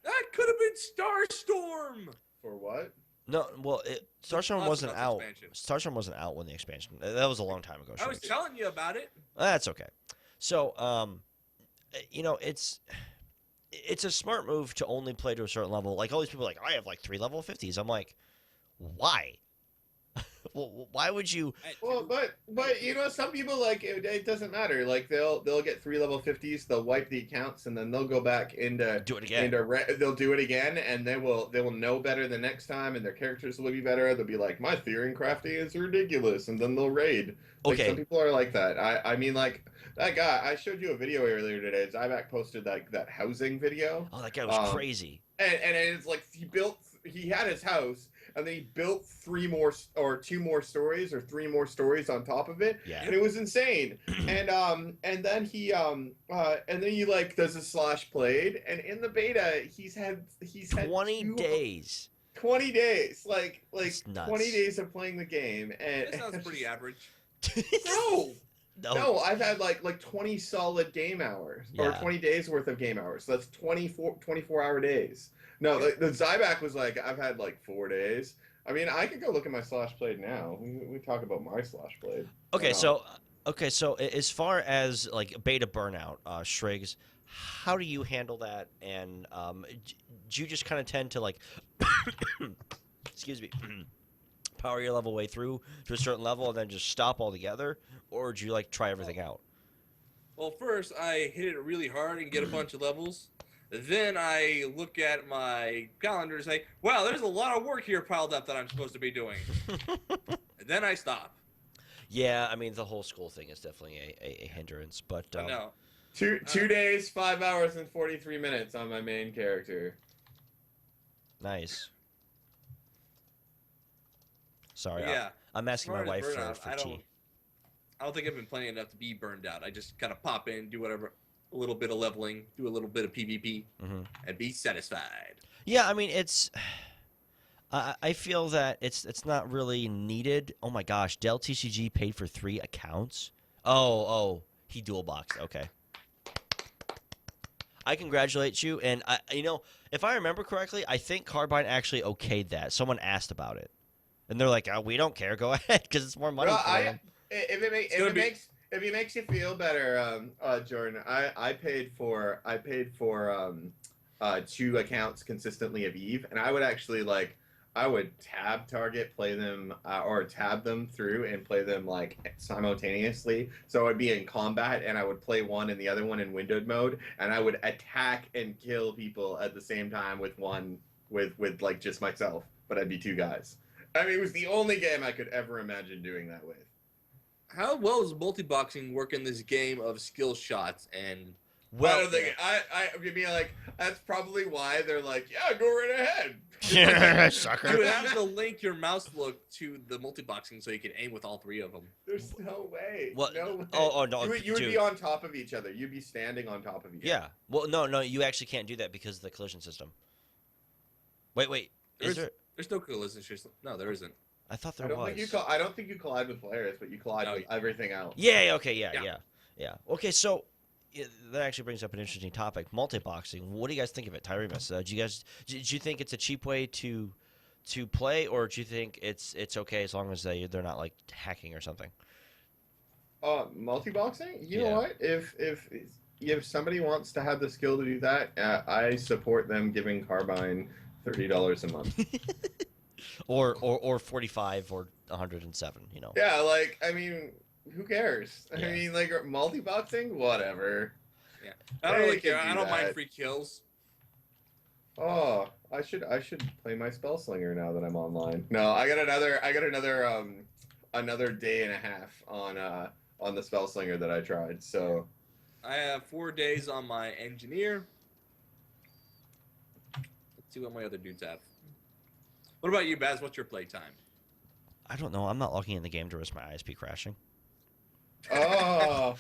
S2: That could have been Starstorm.
S3: For what?
S1: No, well, Starstorm wasn't out.
S2: Expansion.
S1: Starstorm wasn't out when the expansion. That was a long time ago.
S2: I was telling you about it.
S1: That's okay. So, you know, it's a smart move to only play to a certain level. Like, all these people are like, I have like 3 level 50s. I'm like, why? Well, why would you?
S3: Well, but you know, some people, like, it doesn't matter. Like, they'll get 3 level 50s, they'll wipe the accounts, and then they'll go back into
S1: Do it again.
S3: They'll do it again, and they will know better the next time, and their characters will be better. They'll be like, my theory in crafting is ridiculous, and then they'll raid. Like,
S1: Okay.
S3: some people are like that. I mean, like, that guy, I showed you a video earlier today. Zyback posted like that housing video.
S1: Oh, that guy was crazy.
S3: And it's like he had his house, and then he built 2 more stories or 3 more stories on top of it.
S1: Yeah.
S3: And it was insane. and then he like does a slash played, and in the beta he's had
S1: 20 days.
S3: 20 days, like 20 days of playing the game, and
S2: That sounds pretty average.
S3: No, I've had like 20 solid game hours, or
S1: Yeah.
S3: 20 days worth of game hours. So that's 24-hour days. No, the Zyback was like, I've had like 4 days. I mean, I could go look at my slash played now. We talk about my slash played.
S1: Okay, so as far as like beta burnout, Shriggs, how do you handle that? And do you just kind of tend to like, excuse me, power your level way through to a certain level and then just stop altogether, or do you like try everything out?
S2: Well, first I hit it really hard and get a bunch of levels. Then I look at my calendar and say, wow, there's a lot of work here piled up that I'm supposed to be doing. And then I stop.
S1: Yeah, I mean, the whole school thing is definitely a hindrance, but
S2: No.
S3: 2 days, 5 hours, and 43 minutes on my main character.
S1: Nice. Sorry,
S2: Yeah.
S1: I'm asking my wife
S2: Burnout,
S1: for tea.
S2: I don't think I've been playing enough to be burned out. I just kind of pop in, do whatever, a little bit of leveling, do a little bit of PvP, and be satisfied.
S1: Yeah, I mean, it's. I feel that it's not really needed. Oh my gosh, Dell TCG paid for 3 accounts. Oh, he dual boxed. Okay. I congratulate you, and you know, if I remember correctly, I think Carbine actually okayed that. Someone asked about it, and they're like, "Oh, we don't care. Go ahead, because it's more money for them."
S3: If it makes you feel better, Jordan, I paid for 2 accounts consistently of Eve, and I would actually like tab target, play them, or tab them through and play them like simultaneously. So I'd be in combat and I would play one and the other one in windowed mode, and I would attack and kill people at the same time with like just myself, but I'd be two guys. I mean, it was the only game I could ever imagine doing that with.
S2: How well does multi-boxing work in this game of skill shots and?
S3: Well, I don't think I mean, like, that's probably why they're like, yeah, go right ahead.
S1: Sucker.
S2: You would have to link your mouse look to the multi-boxing so you can aim with all three of them.
S3: There's no way.
S1: What?
S3: No way.
S1: Oh no,
S3: you would be on top of each other. You'd be standing on top of each other.
S1: Yeah. Well, no, you actually can't do that because of the collision system. Wait. Is there?
S2: There's no collision system. No, there isn't.
S1: I thought there was.
S3: I don't think you collide with players, but you collide with everything else.
S1: Yeah. Okay. Yeah. Okay. So that actually brings up an interesting topic: multi-boxing. What do you guys think of it, Tyremus? Did you think it's a cheap way to play, or do you think it's okay as long as they're not like hacking or something?
S3: Multi-boxing? You know what? If somebody wants to have the skill to do that, I support them giving Carbine $30 a month.
S1: or 45 or 107, you know.
S3: Yeah, like, I mean, who cares? Yeah. I mean, like, multi-boxing, whatever.
S2: Yeah, I don't really care. I don't mind free kills.
S3: Oh, I should play my Spellslinger now that I'm online. No, I got another day and a half on the Spellslinger that I tried. So
S2: I have 4 days on my Engineer. Let's see what my other dudes have. What about you, Baz? What's your playtime?
S1: I don't know. I'm not logging in the game to risk my ISP crashing.
S3: Oh,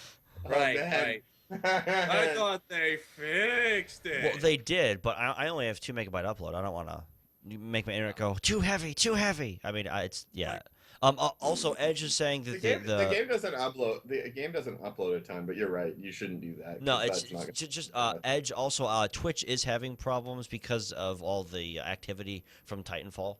S2: right. I thought they fixed it.
S1: Well, they did, but I only have 2 megabyte upload. I don't want to make my internet go too heavy. I mean, it's yeah. Also, Edge is saying that
S3: the game doesn't upload. The game doesn't upload a ton, but you're right. You shouldn't do that.
S1: No, it's just Edge. Also, Twitch is having problems because of all the activity from Titanfall.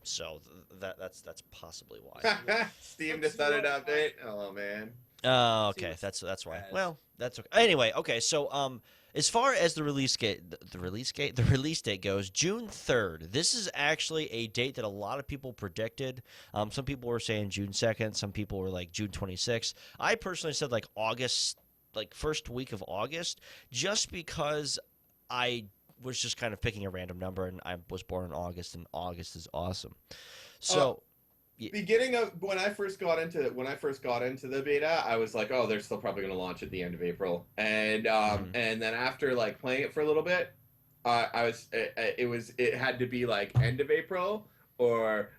S1: So that's possibly why.
S3: Steam decided to update. Oh man.
S1: Oh, okay. That's why. Well, that's okay. Anyway, okay. So, as far as the release date goes, June 3rd. This is actually a date that a lot of people predicted. Some people were saying June 2nd. Some people were like June 26th. I personally said like August, like first week of August, just because I was just kind of picking a random number, and I was born in August, and August is awesome. So.
S3: Beginning of when I first got into the beta, I was like, oh, they're still probably going to launch at the end of April, and and then after like playing it for a little bit, it had to be like end of April or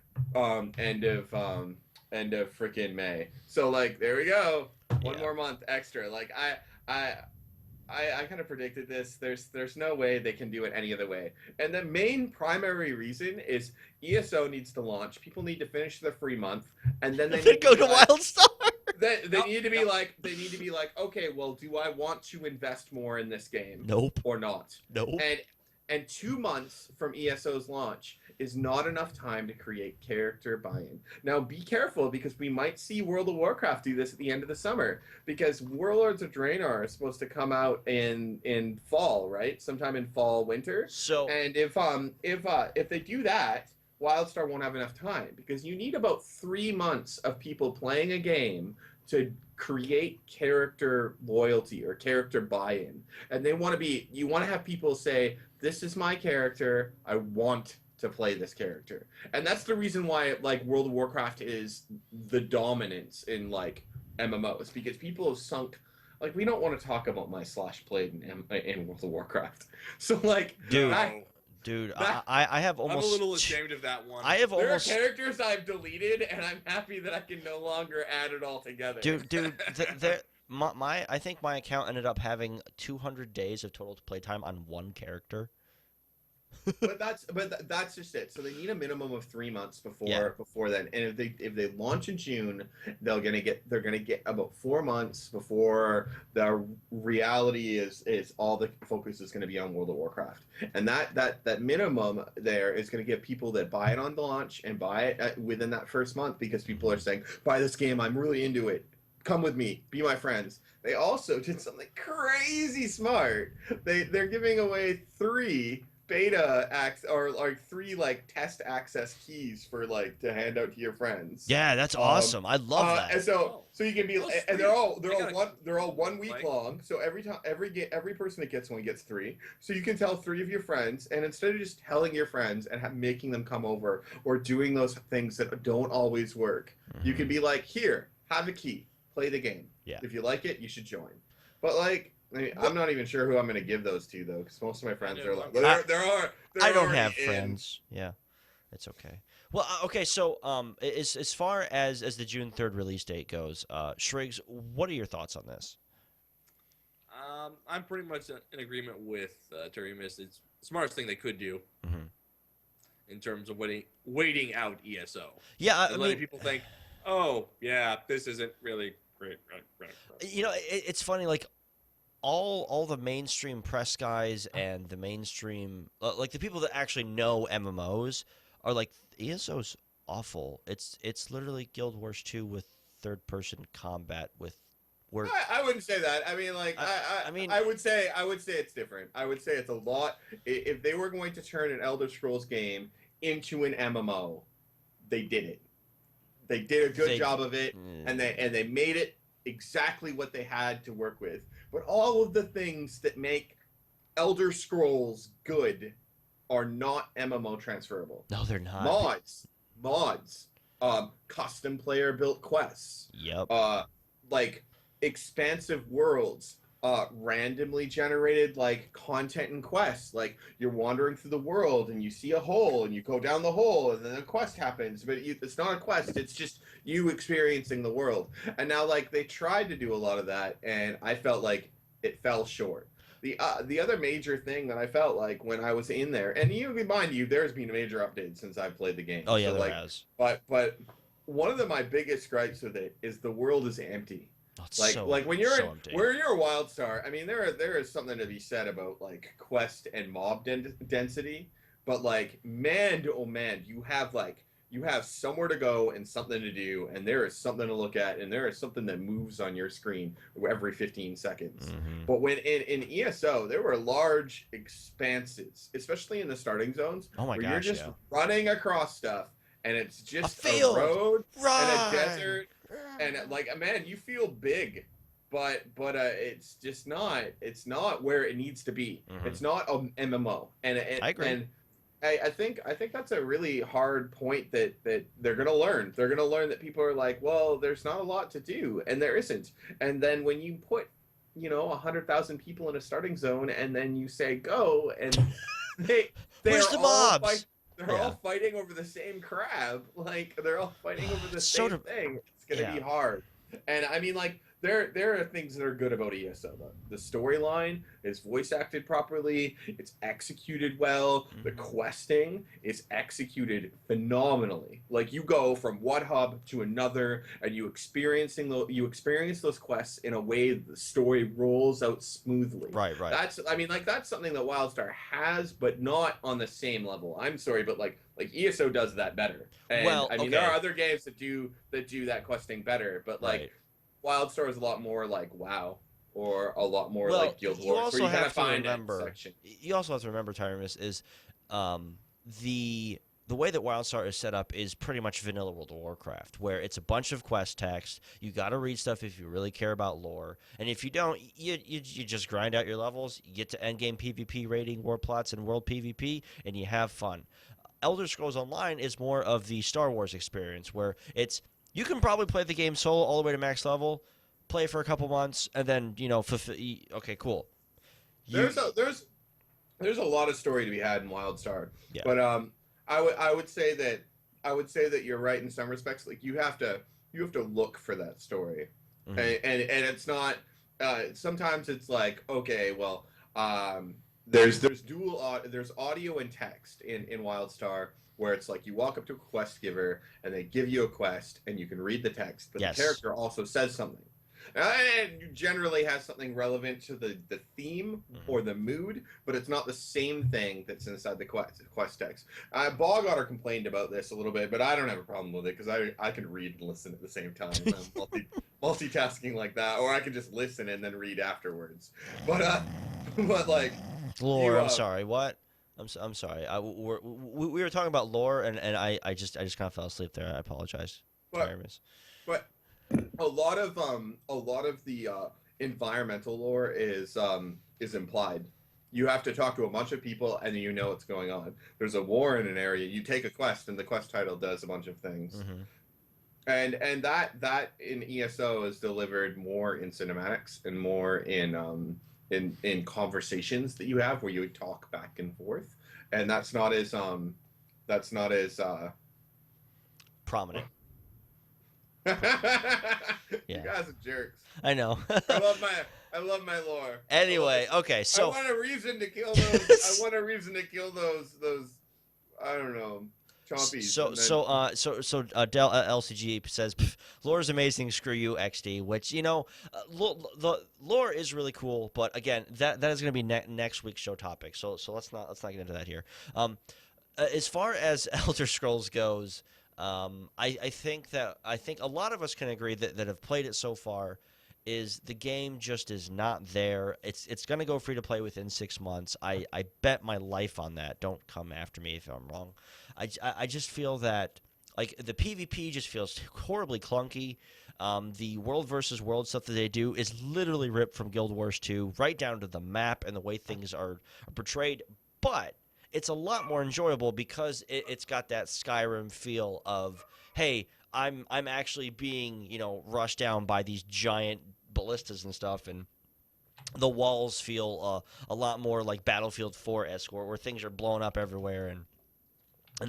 S3: end of freaking May. So like there we go, one more month extra. Like I kind of predicted this. There's no way they can do it any other way. And the main primary reason is ESO needs to launch. People need to finish their free month, and then they need
S1: go to WildStar.
S3: They need to be like, okay, well, do I want to invest more in this game?
S1: Nope.
S3: Or not?
S1: Nope.
S3: And 2 months from ESO's launch is not enough time to create character buy-in. Now, be careful, because we might see World of Warcraft do this at the end of the summer, because Warlords of Draenor is supposed to come out in fall, right? Sometime in fall, winter.
S1: So,
S3: and if they do that, WildStar won't have enough time, because you need about 3 months of people playing a game to create character loyalty or character buy-in. And you want to have people say, this is my character, I want to play this character. And that's the reason why like World of Warcraft is the dominance in like MMOs, because people have sunk. Like, we don't want to talk about my slash played in World of Warcraft. So like,
S1: dude, I have almost.
S2: I'm a little ashamed of that one.
S3: There are characters I've deleted, and I'm happy that I can no longer add it all together.
S1: Dude, I think my account ended up having 200 days of total playtime on one character.
S3: but that's just it. So they need a minimum of 3 months before then. And if they launch in June, they're gonna get about 4 months before the reality is all the focus is gonna be on World of Warcraft. And that minimum there is gonna get people that buy it on the launch and buy it within that first month, because people are saying, buy this game, I'm really into it. Come with me, be my friends. They also did something crazy smart. They're giving away 3 beta or like 3 like test access keys for like to hand out to your friends.
S1: Yeah, that's awesome. I love that.
S3: And so you can be,
S2: Those
S3: and
S2: free-
S3: they're all 1 week
S2: like-
S3: long. So every person that gets one gets 3. So you can tell 3 of your friends, and instead of just telling your friends and making them come over or doing those things that don't always work, you can be like, here, have a key, play the game.
S1: Yeah.
S3: If you like it, you should join. But like, I'm not even sure who I'm going to give those to though, because most of my friends are like,
S1: I don't have friends. Yeah, it's okay. Well, okay. So, as far as the June 3rd release date goes, Shriggs, what are your thoughts on this?
S2: I'm pretty much in agreement with Terry-Miss. It's the smartest thing they could do in terms of waiting out ESO.
S1: Yeah, I
S2: and
S1: mean,
S2: letting people think, oh, yeah, this isn't really great.
S1: You know, it's funny. Like all the mainstream press guys and the mainstream, like the people that actually know MMOs, are like, ESO's awful. It's literally Guild Wars 2 with third-person combat with.
S3: I wouldn't say that. I mean, like, I would say it's different. I would say it's a lot. If they were going to turn an Elder Scrolls game into an MMO, they did it. They did a good job of it, and they made it exactly what they had to work with. But all of the things that make Elder Scrolls good are not MMO transferable.
S1: No, they're not.
S3: Mods, custom player built quests.
S1: Yep.
S3: Like expansive worlds, randomly generated like content and quests. Like you're wandering through the world and you see a hole and you go down the hole and then a quest happens, but it's not a quest. It's just you experiencing the world. And now like they tried to do a lot of that, and I felt like it fell short. The other major thing that I felt like when I was in there, and mind you, there's been a major update since I've played the game.
S1: Oh yeah,
S3: so,
S1: there
S3: like,
S1: has.
S3: But one of my biggest gripes with it is the world is empty.
S1: Oh,
S3: Like when you're
S1: empty.
S3: when you're a WildStar, I mean there is something to be said about like quest and mob density, but like man, oh man, you have somewhere to go and something to do, and there is something to look at, and there is something that moves on your screen every 15 seconds. But when in ESO, there were large expanses, especially in the starting zones,
S1: where
S3: you're just running across stuff, and it's just
S1: a
S3: road and a desert, and like man, you feel big. But it's just not. It's not where it needs to be. It's not an MMO, and
S1: I agree.
S3: And I think that's a really hard point that they're gonna learn. They're gonna learn that people are like, well, there's not a lot to do, and there isn't. And then when you put, 100,000 people in a starting zone, and then you say go, and
S1: where's the mobs?
S3: They're all fighting over the same crab. Like they're all fighting over the same thing. It's gonna be hard. And I mean, like there are things that are good about ESO though. The storyline is voice acted properly. It's executed well. The questing is executed phenomenally. Like you go from one hub to another, and you experience those quests in a way that the story rolls out smoothly.
S1: Right.
S3: That's something that WildStar has, but not on the same level. I'm sorry, but like ESO does that better. And there are other games that do that questing better, but like WildStar is a lot more like WoW or a lot more like Guild Wars, where you kind of find a section.
S1: You also have to remember, Tyramus, is the way that WildStar is set up is pretty much vanilla World of Warcraft, where it's a bunch of quest text. You got to read stuff if you really care about lore, and if you don't, you just grind out your levels. You get to endgame PvP raiding, war plots, and world PvP, and you have fun. Elder Scrolls Online is more of the Star Wars experience, where you can probably play the game solo all the way to max level, play for a couple months, and then okay, cool.
S3: There's a lot of story to be had in WildStar, but I would say that you're right in some respects. Like you have to look for that story, and it's not. Sometimes it's like, okay, well, there's audio and text in WildStar, where it's like you walk up to a quest giver and they give you a quest and you can read the text, but the character also says something. And generally has something relevant to the theme or the mood, but it's not the same thing that's inside the quest text. Bog Otter complained about this a little bit, but I don't have a problem with it because I can read and listen at the same time. I'm multitasking like that, or I can just listen and then read afterwards. But like...
S1: Lore, I'm sorry, what? I'm sorry. We were talking about lore, and I just kind of fell asleep there. I apologize.
S3: But
S1: Aramis.
S3: but a lot of the environmental lore is implied. You have to talk to a bunch of people, and you know what's going on. There's a war in an area. You take a quest, and the quest title does a bunch of things.
S1: Mm-hmm.
S3: And that in ESO is delivered more in cinematics and more in conversations that you have where you talk back and forth, and that's not as
S1: Prominent.
S3: You
S1: Yeah.
S3: guys are jerks.
S1: I know.
S3: I love my lore.
S1: Anyway, okay, so
S3: I want a reason to kill those. I want a reason to kill those. I don't know. Chompies.
S1: So Dell LCG says lore is amazing. Screw you, XD. Which the lore is really cool, but again, that is going to be next week's show topic. So let's not get into that here. As far as Elder Scrolls goes, I think a lot of us can agree that have played it so far is the game just is not there. It's going to go free to play within 6 months. I bet my life on that. Don't come after me if I'm wrong. I just feel that like the PvP just feels horribly clunky. The world versus world stuff that they do is literally ripped from Guild Wars 2 right down to the map and the way things are portrayed. But it's a lot more enjoyable because it's got that Skyrim feel of, hey, I'm actually being rushed down by these giant ballistas and stuff, and the walls feel a lot more like Battlefield 4-esque, where things are blowing up everywhere and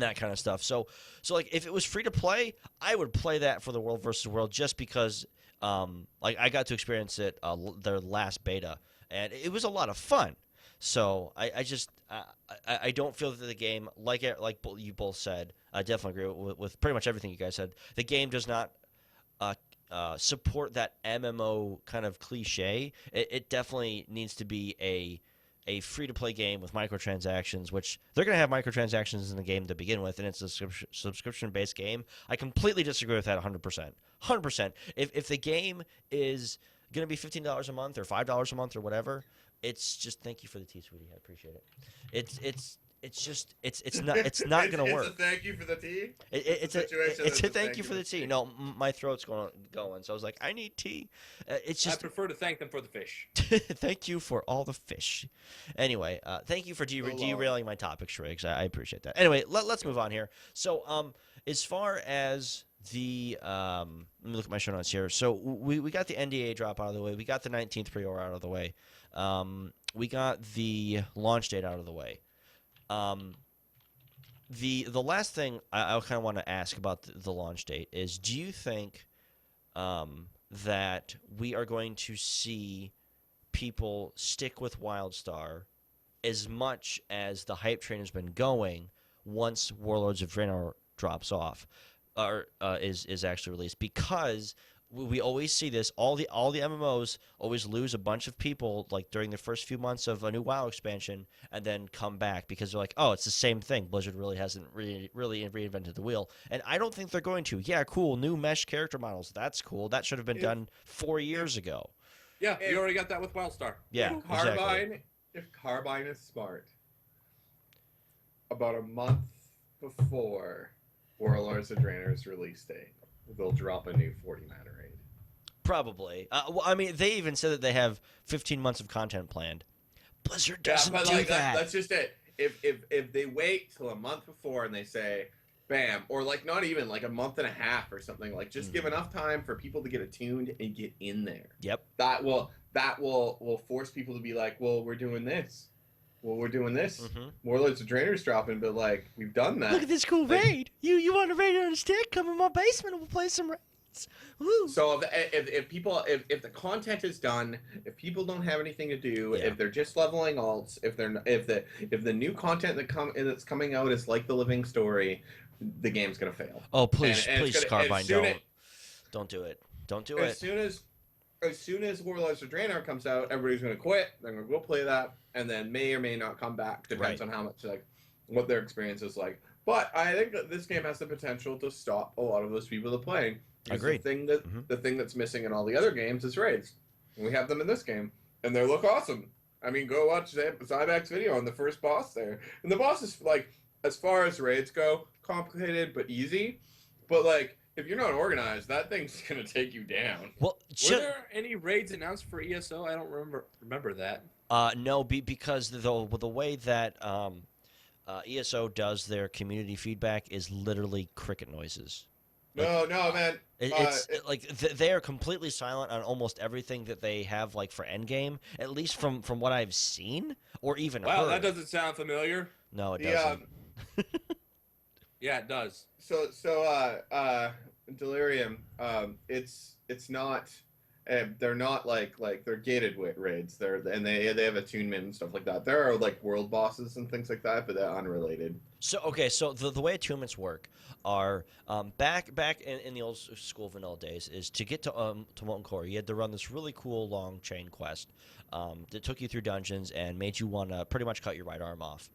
S1: that kind of stuff. So like if it was free to play, I would play that for the world versus world just because like I got to experience it their last beta, and it was a lot of fun. So I don't feel that the game, like you both said, I definitely agree with pretty much everything you guys said. The game does not support that MMO kind of cliche. It definitely needs to be a free-to-play game with microtransactions, which they're going to have microtransactions in the game to begin with, and it's a subscription-based game. I completely disagree with that 100%. 100%. If the game is going to be $15 a month or $5 a month or whatever, it's just thank you for the tea, sweetie. I appreciate it. It's not going to work.
S3: It's a thank you for the tea.
S1: It's a thank you for the tea. No, my throat's going, so I was like, I need tea. It's just
S2: I prefer to thank them for the fish.
S1: thank you for all the fish. Anyway, thank you for derailing my topic, Shriggs. I appreciate that. Anyway, let's move on here. So, as far as the let me look at my show notes here. So we got the NDA drop out of the way. We got the 19th pre-order out of the way. We got the launch date out of the way. The last thing I kind of want to ask about the launch date is, do you think that we are going to see people stick with WildStar as much as the hype train has been going once Warlords of Draenor drops off or is actually released? Because we always see this. All the MMOs always lose a bunch of people like during the first few months of a new WoW expansion, and then come back because they're like, oh, it's the same thing. Blizzard really hasn't really reinvented the wheel, and I don't think they're going to. Yeah, cool, new mesh character models. That's cool. That should have been done 4 years ago.
S2: Yeah, you already got that with WildStar.
S1: Yeah, exactly.
S3: If Carbine is smart, about a month before Warlords of Draenor's release date, they'll drop a new 40-mana raid.
S1: Probably. Well, I mean, they even said that they have 15 months of content planned. Blizzard doesn't do that.
S3: That's just it. If they wait till a month before and they say, bam, or like not even like a month and a half or something, like just give enough time for people to get attuned and get in there.
S1: Yep.
S3: That will force people to be like, well, we're doing this. Warlords of Drainer's dropping, but like we've done that.
S1: Look at this cool raid. You want a raid on a stick? Come in my basement and we'll play some raids. Woo.
S3: So if the content is done, if people don't have anything to do, if they're just leveling alts, if the new content that's coming out is like the living story, the game's gonna fail.
S1: Oh please, Carbine, don't do it. Don't do it.
S3: As soon as Warlords of Draenor comes out, everybody's gonna quit. They're gonna go play that, and then may or may not come back. Depends on how much what their experience is like. But I think that this game has the potential to stop a lot of those people to playing.
S1: Agreed.
S3: The thing that's missing in all the other games is raids. And we have them in this game, and they look awesome. I mean, go watch Zybak's video on the first boss there. And the boss is, like, as far as raids go, complicated but easy. But, like, if you're not organized, that thing's going to take you down.
S1: Well,
S2: Were there any raids announced for ESO? I don't remember that.
S1: No, because the way that ESO does their community feedback is literally cricket noises.
S3: No, man.
S1: They are completely silent on almost everything that they have, like, for Endgame, at least from what I've seen or even heard.
S2: Wow, that doesn't sound familiar.
S1: No, it doesn't.
S2: Yeah, it does.
S3: So Delirium, it's not. They're not like they're gated raids. They have attunement and stuff like that. There are like world bosses and things like that, but they're unrelated.
S1: So the way attunements work are back in the old school vanilla days is to get to Molten Core, you had to run this really cool long chain quest that took you through dungeons and made you want to pretty much cut your right arm off.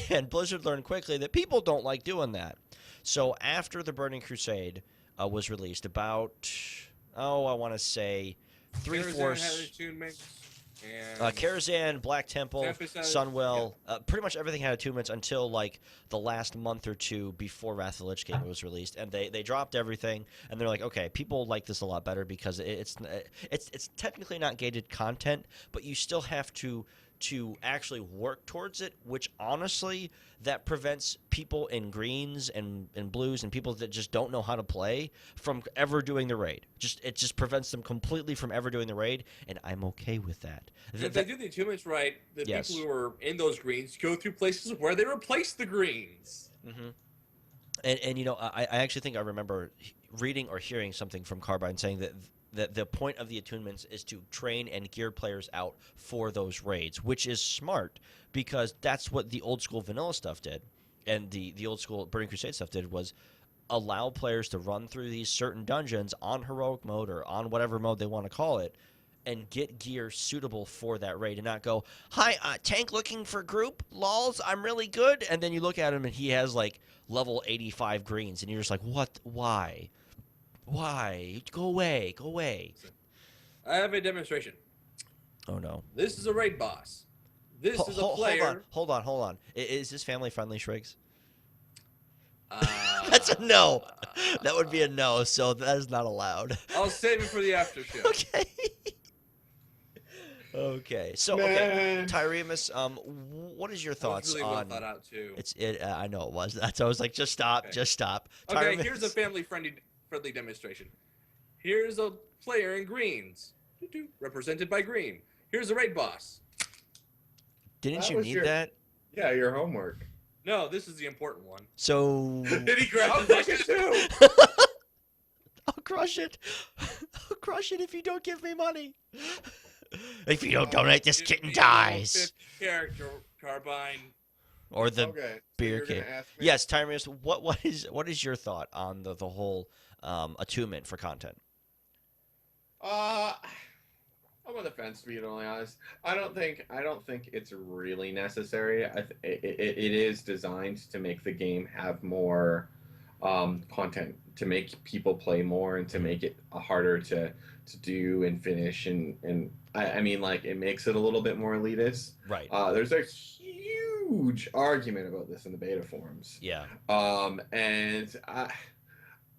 S1: And Blizzard learned quickly that people don't like doing that. So after the Burning Crusade was released, about I want to say three-fourths. Karazhan, Black Temple, Sunwell, pretty much everything had attunements until like the last month or two before Wrath of the Lich King was released, and they dropped everything, and they're like, okay, people like this a lot better because it's technically not gated content, but you still have to actually work towards it, which honestly that prevents people in greens and blues and people that just don't know how to play from ever doing the raid. It just prevents them completely from ever doing the raid, and I'm okay with that.
S2: If they do the attunements right, the people who are in those greens go through places where they replace the greens.
S1: Mm-hmm. And you know, I actually think I remember reading or hearing something from Carbine saying that the point of the attunements is to train and gear players out for those raids, which is smart because that's what the old school vanilla stuff did, and the old school Burning Crusade stuff did was allow players to run through these certain dungeons on heroic mode or on whatever mode they want to call it and get gear suitable for that raid and not go, hi, tank looking for group, lols, I'm really good, and then you look at him and he has like level 85 greens and you're just like, what, why? Go away.
S2: I have a demonstration.
S1: Oh, no.
S2: This is a raid boss. This is a player.
S1: Hold on. Is this family friendly, Shriggs? That's a no. That would be a no, so that is not allowed.
S2: I'll save it for the after show.
S1: Okay. Okay. So, Tyremus, what is your thoughts
S2: really
S1: on?
S2: well thought out too.
S1: I know it was. That's. I was like, just stop.
S2: Okay, here's a family-friendly demonstration. Here's a player in greens, represented by green. Here's a raid boss.
S1: Didn't you need that?
S3: Yeah, your homework.
S2: No, this is the important one.
S1: So.
S3: Did he grab it too?
S1: I'll crush it. I'll crush it if you don't give me money. If you don't donate, this kitten dies.
S2: Fifth character, Carbine.
S1: Or the beer king. Yes, Tyrus. What is your thought on the whole attunement for content?
S3: I'm on the fence, to be totally honest. I don't think it's really necessary. It is designed to make the game have more content, to make people play more, and to make it harder to do and finish. And I mean, like, it makes it a little bit more elitist.
S1: Right.
S3: There's a huge argument about this in the beta forums.
S1: Yeah.
S3: And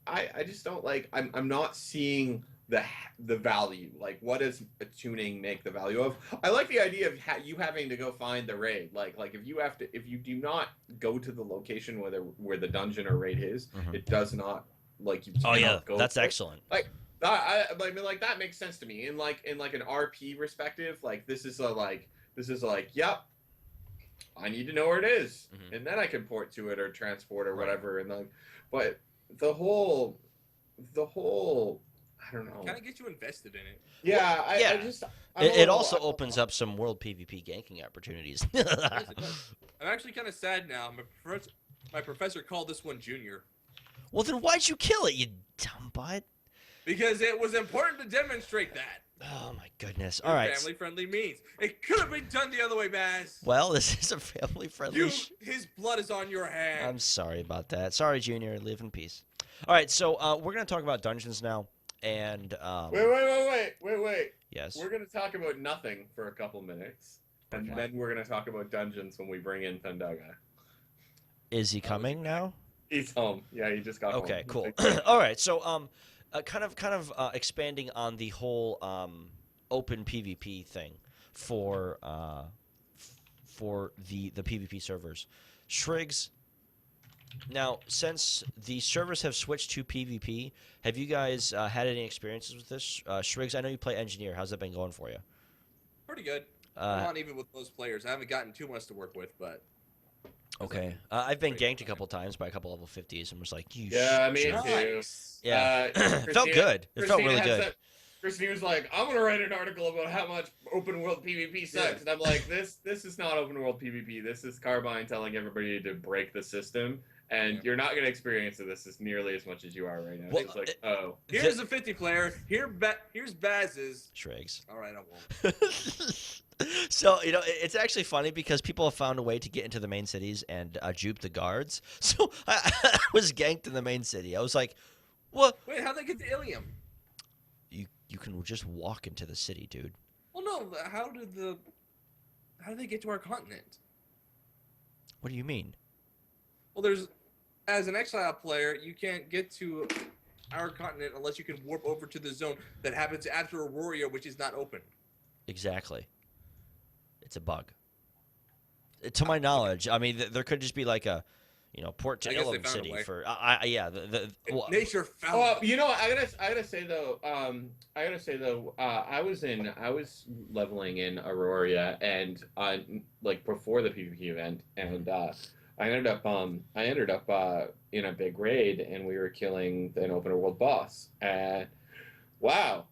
S3: I just don't like. I'm not seeing the value. Like, what does tuning make the value of? I like the idea of you having to go find the raid. Like if you do not go to the location where the dungeon or raid is, it does not, like, you cannot go.
S1: That's excellent.
S3: Like, I mean, like, that makes sense to me. In like an RP perspective, like, this is like, yep, I need to know where it is, and then I can port to it or transport or whatever. And then, but the whole, I don't know.
S2: Kind of get you invested in it.
S3: Yeah,
S1: It also opens up some world PvP ganking opportunities.
S2: I'm actually kind of sad now. My professor called this one Junior.
S1: Well, then why'd you kill it, you dumb butt?
S2: Because it was important to demonstrate that.
S1: Oh, my goodness. All right.
S2: Family-friendly means. It could have been done the other way, Baz.
S1: Well, this is a family-friendly...
S2: His blood is on your hands.
S1: I'm sorry about that. Sorry, Junior. Live in peace. All right, so we're going to talk about dungeons now. And
S3: wait.
S1: Yes.
S3: We're gonna talk about nothing for a couple minutes. And
S1: Okay.
S3: then we're gonna talk about dungeons when we bring in Thundaga.
S1: Is he coming now?
S3: He's home. Yeah, he just got home.
S1: Okay, cool. All right, so kind of expanding on the whole open PvP thing for the PvP servers, Shriggs. Now, since the servers have switched to PvP, have you guys had any experiences with this? Shriggs, I know you play engineer. How's that been going for you?
S2: Pretty good. I'm not even with those players. I haven't gotten too much to work with, but.
S1: Okay. I've been ganked a couple times by a couple level 50s and was like, you
S3: Yeah, me
S1: shit.
S3: too.
S2: Nice.
S1: Yeah. It felt good. It felt really good.
S3: Christina was like, I'm gonna write an article about how much open world PvP sucks.
S2: Yeah.
S3: And I'm like, this is not open world PvP. This is Carbine telling everybody to break the system. And you're not gonna experience this as nearly as much as you are right now.
S1: Well,
S3: It's like, oh.
S2: Here's a 50 player. Here's Baz's.
S1: Shriggs.
S2: All right, I won't.
S1: So, it's actually funny because people have found a way to get into the main cities and juke the guards. So I was ganked in the main city. I was like, what?
S2: Wait, how'd they get to Ilium?
S1: You can just walk into the city, dude.
S2: Well, no. How did they get to our continent?
S1: What do you mean?
S2: Well, as an Exile player, you can't get to our continent unless you can warp over to the zone that happens after Aurora, which is not open.
S1: Exactly. It's a bug. To my knowledge, I mean, there could just be like a, port to
S2: I guess they
S1: Ilum
S2: found a
S1: City
S2: way.
S1: for, yeah.
S2: Nature found.
S3: Oh, I gotta say though, I was leveling in Aurora and like before the PvP event, and I ended up in a big raid, and we were killing an open world boss, and wow,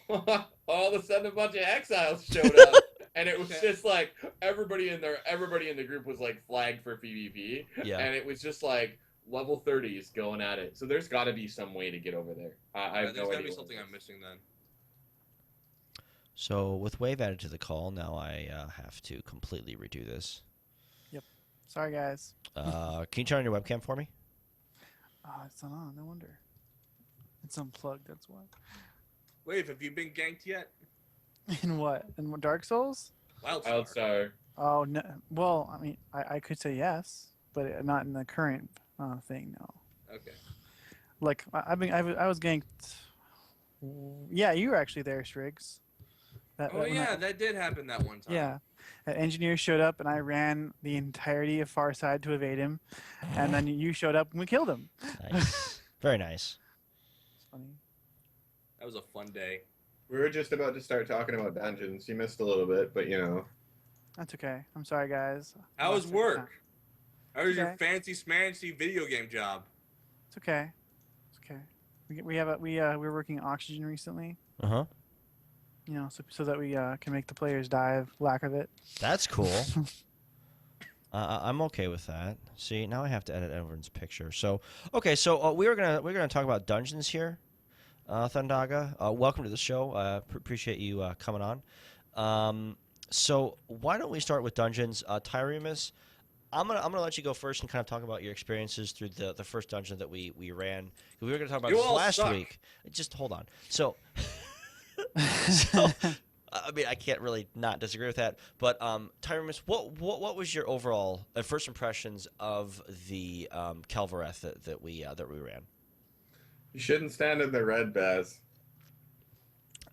S3: all of a sudden a bunch of exiles showed up. And it was just like everybody in the group was like flagged for PvP, and it was just like level 30s going at it. So there's got to be some way to get over there. I have no idea.
S2: There's got to be something I'm missing then.
S1: So with Wave added to the call, now I have to completely redo this.
S4: Yep. Sorry, guys.
S1: Can you turn on your webcam for me?
S4: Oh, it's not on. No wonder. It's unplugged. That's why.
S2: Wave, have you been ganked yet?
S4: In what? In what, Dark Souls?
S3: Wildstar.
S4: Oh no. Well, I mean, I could say yes, but not in the current thing. No.
S2: Okay.
S4: Like I was ganked. Yeah, you were actually there, Striggs.
S2: That did happen that one time.
S4: Yeah. An engineer showed up, and I ran the entirety of Far Side to evade him, and then you showed up and we killed him.
S1: Nice. Very nice.
S4: It's funny.
S2: That was a fun day.
S3: We were just about to start talking about dungeons. You missed a little bit, but
S4: That's okay. I'm sorry, guys.
S2: How was work? How was your
S4: Okay.
S2: fancy smancy video game job?
S4: It's okay. It's okay. We're working oxygen recently.
S1: Uh-huh.
S4: So that we can make the players die of lack of it.
S1: That's cool. I'm okay with that. See, now I have to edit everyone's picture. So, okay, so we're gonna talk about dungeons here. Thundaga, welcome to the show. Appreciate you coming on. So why don't we start with dungeons? Tyremus, I'm gonna let you go first and kind of talk about your experiences through the first dungeon that we ran. We were gonna talk about
S2: You
S1: this
S2: all
S1: last
S2: suck.
S1: week. Just hold on. So, I mean, I can't really not disagree with that. But Tyremus, what was your overall first impressions of the Calvareth that we ran?
S3: you shouldn't stand in the red, Baz.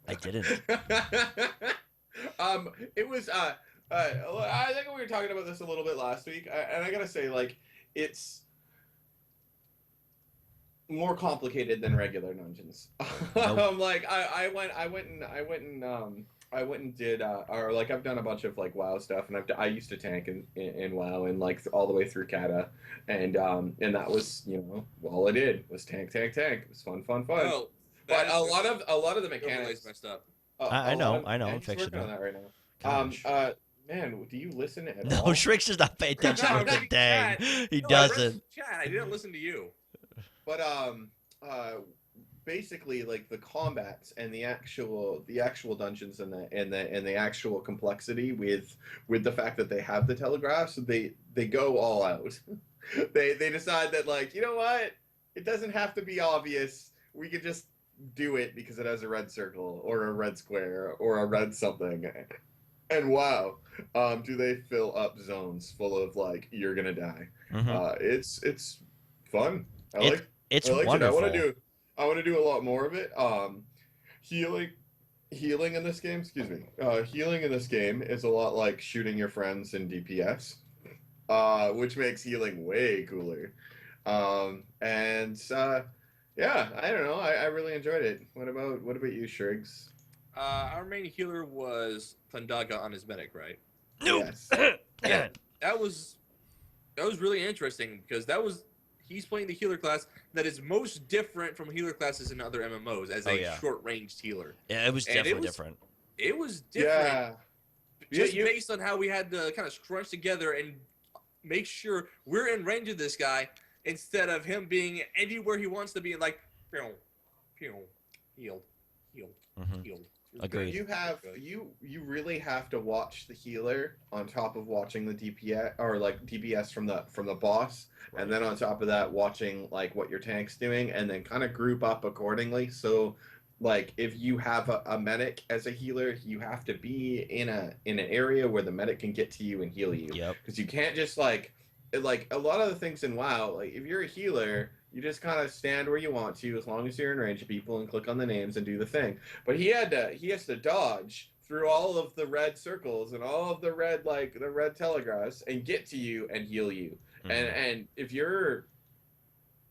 S1: I didn't.
S3: It was. I think we were talking about this a little bit last week, and I gotta say, like, it's more complicated than regular dungeons.
S1: Nope.
S3: Like, I went and did, or like, I've done a bunch of like WoW stuff, and I used to tank in WoW, and like all the way through Kata, and that was all I did was tank. It was fun.
S2: Oh,
S3: But
S2: that
S3: a
S2: is-
S3: lot of the
S2: overlay's
S3: mechanics.
S2: messed up.
S1: I know, I'm
S3: he's
S1: fixing
S3: working on
S1: it.
S3: that right now.
S1: Gosh.
S3: Man, do you listen at
S1: No,
S3: all?
S1: Shrix does not pay attention
S2: No,
S1: to the
S2: I'm
S1: dang.
S2: chat.
S1: He
S2: No, I read
S1: doesn't.
S2: the Chat. I didn't listen to you.
S3: But basically, like the combats and the actual dungeons and the actual complexity with the fact that they have the telegraphs, they go all out. they decide that, like, you know what, it doesn't have to be obvious. We could just do it because it has a red circle or a red square or a red something. and WoW, do they fill up zones full of like you're gonna die?
S1: Hmm.
S3: It's fun. I
S1: It
S3: like
S1: it's
S3: I liked it.
S1: wonderful.
S3: I want to do a lot more of it. Healing healing in this game, excuse me. Healing in this game is a lot like shooting your friends in DPS, which makes healing way cooler. And yeah, I don't know. I really enjoyed it. What about you, Shriggs?
S2: Our main healer was Thundaga on his medic, right?
S1: Nope.
S3: Yes.
S2: Yeah, that was really interesting because he's playing the healer class that is most different from healer classes in other MMOs as
S1: Oh,
S2: a
S1: yeah.
S2: short-ranged healer.
S1: Yeah, it was
S2: And
S1: definitely different.
S2: It was different
S3: Yeah.
S2: just
S3: you,
S2: based on how we had to kind of scrunch together and make sure we're in range of this guy instead of him being anywhere he wants to be and like, pew, pew, healed, healed,
S1: Mhm.
S2: healed.
S1: Agreed.
S3: you really have to watch the healer on top of watching the DPS or like DPS from the boss,
S1: Right.
S3: and then on top of that watching like what your tank's doing, and then kind of group up accordingly. So like if you have a medic as a healer, you have to be in an area where the medic can get to you and heal you,
S1: Yep.
S3: because you can't just like a lot of the things in WoW, like if you're a healer, you just kind of stand where you want to as long as you're in range of people and click on the names and do the thing. But he has to dodge through all of the red circles and all of the red telegraphs and get to you and heal you.
S1: Mhm.
S3: And if you're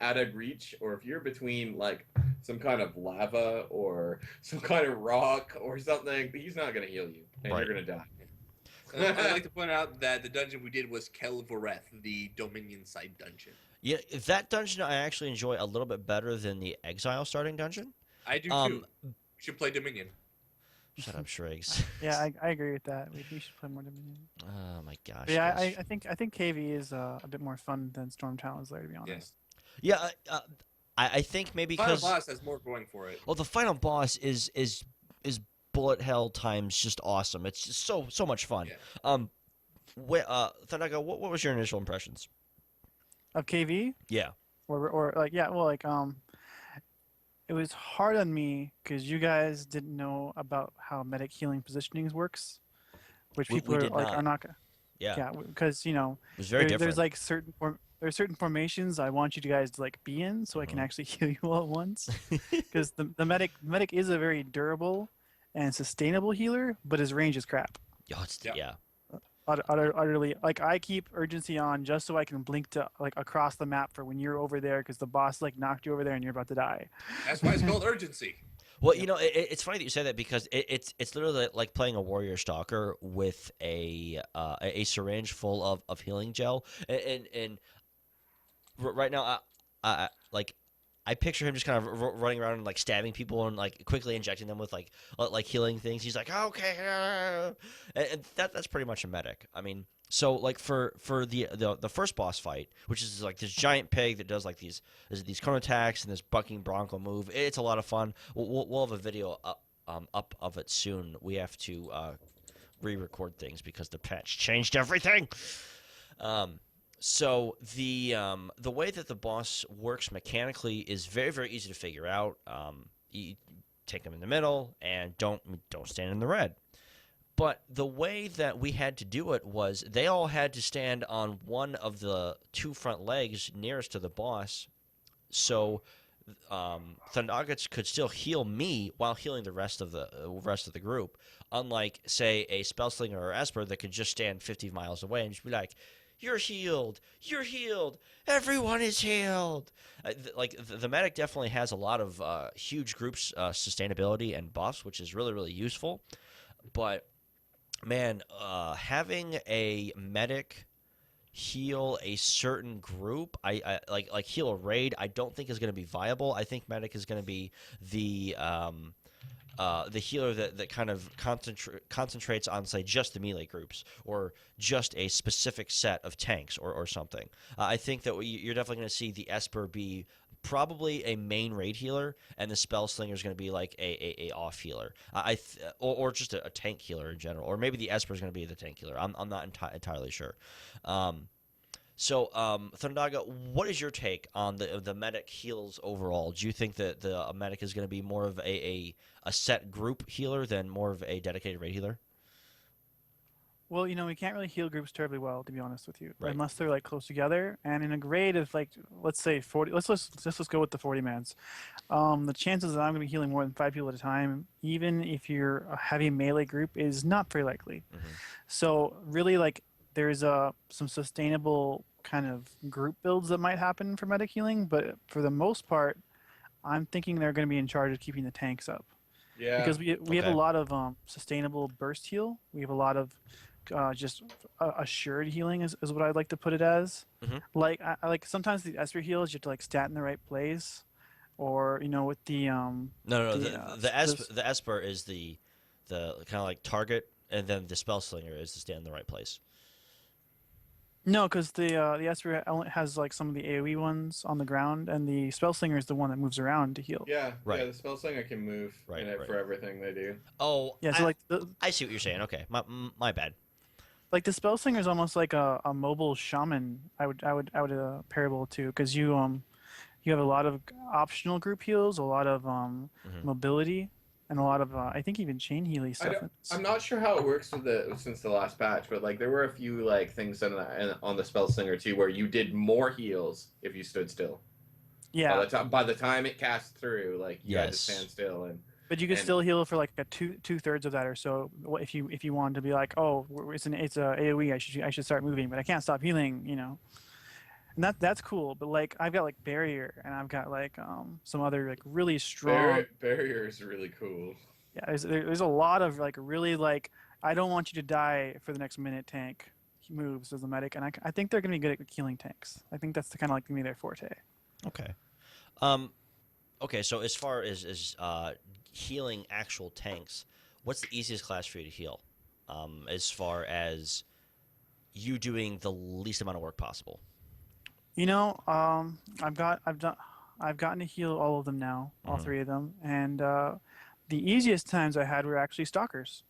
S3: out of reach, or if you're between like some kind of lava or some kind of rock or something, he's not gonna heal you, and
S1: Right.
S3: you're gonna die.
S2: I'd like to point out that the dungeon we did was Kelvoreth, the Dominion side dungeon.
S1: Yeah, that dungeon I actually enjoy a little bit better than the Exile starting dungeon.
S2: I do too. You should play Dominion.
S1: Shut up, Shriggs.
S4: Yeah, I agree with that. We should play more Dominion.
S1: Oh my gosh.
S4: But yeah,
S1: yes.
S4: I think KV is a bit more fun than Storm Talon Slayer, to be honest.
S1: Yeah, I think maybe
S2: Final
S1: because
S2: Boss has more going for it.
S1: well, the final boss is bullet hell times just awesome. It's just so much fun.
S2: Yeah.
S1: Thanaga, what was your initial impressions?
S4: Of KV?
S1: Yeah.
S4: Or like, yeah, well, like, it was hard on me because you guys didn't know about how medic healing positionings works, which
S1: We
S4: people
S1: did
S4: are like
S1: not.
S4: are not gonna.
S1: Yeah.
S4: Yeah, because
S1: It was very different.
S4: there's like there's certain formations I want you guys to like be in, so I can
S1: Mhm.
S4: actually heal you all at once. Because the medic is a very durable and sustainable healer, but his range is crap.
S2: Yeah.
S1: Yeah.
S4: Utterly, like I keep urgency on just so I can blink to like across the map for when you're over there, because the boss like knocked you over there and you're about to die.
S2: That's why it's called urgency.
S1: Well, you know, it's funny that you say that because it's literally like playing a warrior stalker with a syringe full of healing gel, and right now I picture him just kind of running around and like stabbing people and like quickly injecting them with like healing things. He's like, okay, and that's pretty much a medic. I mean, so like for the first boss fight, which is like this giant pig that does like these cone attacks and this bucking bronco move. It's a lot of fun. We'll have a video up of it soon. We have to re-record things because the patch changed everything. So the way that the boss works mechanically is very, very easy to figure out. You take them in the middle and don't stand in the red. But the way that we had to do it was they all had to stand on one of the two front legs nearest to the boss, so Thundaga could still heal me while healing the rest of the group. Unlike, say, a Spellslinger or Esper that could just stand 50 miles away and just be like, "You're healed. You're healed. Everyone is healed." The medic definitely has a lot of huge groups sustainability and buffs, which is really, really useful. But man, having a medic heal a certain group, I like heal a raid, I don't think is going to be viable. I think medic is going to be the healer that kind of concentrates on, say, just the melee groups or just a specific set of tanks or something. I think that you're definitely going to see the Esper be probably a main raid healer, and the Spellslinger is going to be like a off healer, or just a tank healer in general, or maybe the Esper is going to be the tank healer. I'm not entirely sure. So, Thundaga, what is your take on the medic heals overall? Do you think that the medic is going to be more of a set group healer than more of a dedicated raid healer?
S4: Well, we can't really heal groups terribly well, to be honest with you,
S1: Right.
S4: unless they're like close together. And in a grade of like, let's say 40, let's go with the 40 mans. The chances that I'm going to be healing more than 5 people at a time, even if you're a heavy melee group, is not very likely.
S1: Hmm.
S4: So really, like, there's some sustainable kind of group builds that might happen for medic healing, but for the most part, I'm thinking they're going to be in charge of keeping the tanks up
S3: Yeah.
S4: because we have a
S1: Okay.
S4: lot of sustainable burst heal. We have a lot of just assured healing is what I'd like to put it as.
S1: Hmm.
S4: Like I like sometimes the Esper heals you have to like stat in the right place, or with
S1: No,
S4: the
S1: the Esper is the kind of like target, and then the spell slinger is to stand in the right place.
S4: no, because the Esper only has like some of the AOE ones on the ground, and the spell slinger is the one that moves around to heal.
S3: Yeah.
S1: Right.
S3: Yeah. The spell slinger can move
S1: Right,
S3: in it
S1: right.
S3: for everything they do.
S1: Oh,
S4: Yeah, so
S1: I see what you're saying. Okay, my bad.
S4: like the spell slinger is almost like a mobile shaman. I would parable it to because you have a lot of optional group heals, a lot of
S1: Hmm.
S4: mobility, and a lot of I think even chain healy
S3: I
S4: stuff.
S3: don't, I'm not sure how it works with since the last patch, but like there were a few like things on the spell slinger too where you did more heals if you stood still.
S4: Yeah,
S3: By the time it cast through, like you had to
S1: Yes.
S3: stand still
S4: but you can
S3: and
S4: still heal for like a two-thirds of that or so. If you wanted to be like, oh, it's a AOE, I should start moving, but I can't stop healing. And that's cool. But like I've got like barrier, and I've got like some other like really strong.
S3: barrier is really cool.
S4: Yeah, there's a lot of like really like I don't want you to die for the next minute tank moves as a medic, and I think they're gonna be good at killing tanks. I think that's the kind of like gonna be their forte.
S1: Okay. Um. Okay. So as far as healing actual tanks, what's the easiest class for you to heal? As far as you doing the least amount of work possible.
S4: I've gotten to heal all of them now, all
S1: Hmm.
S4: 3 of them, and the easiest times I had were actually stalkers.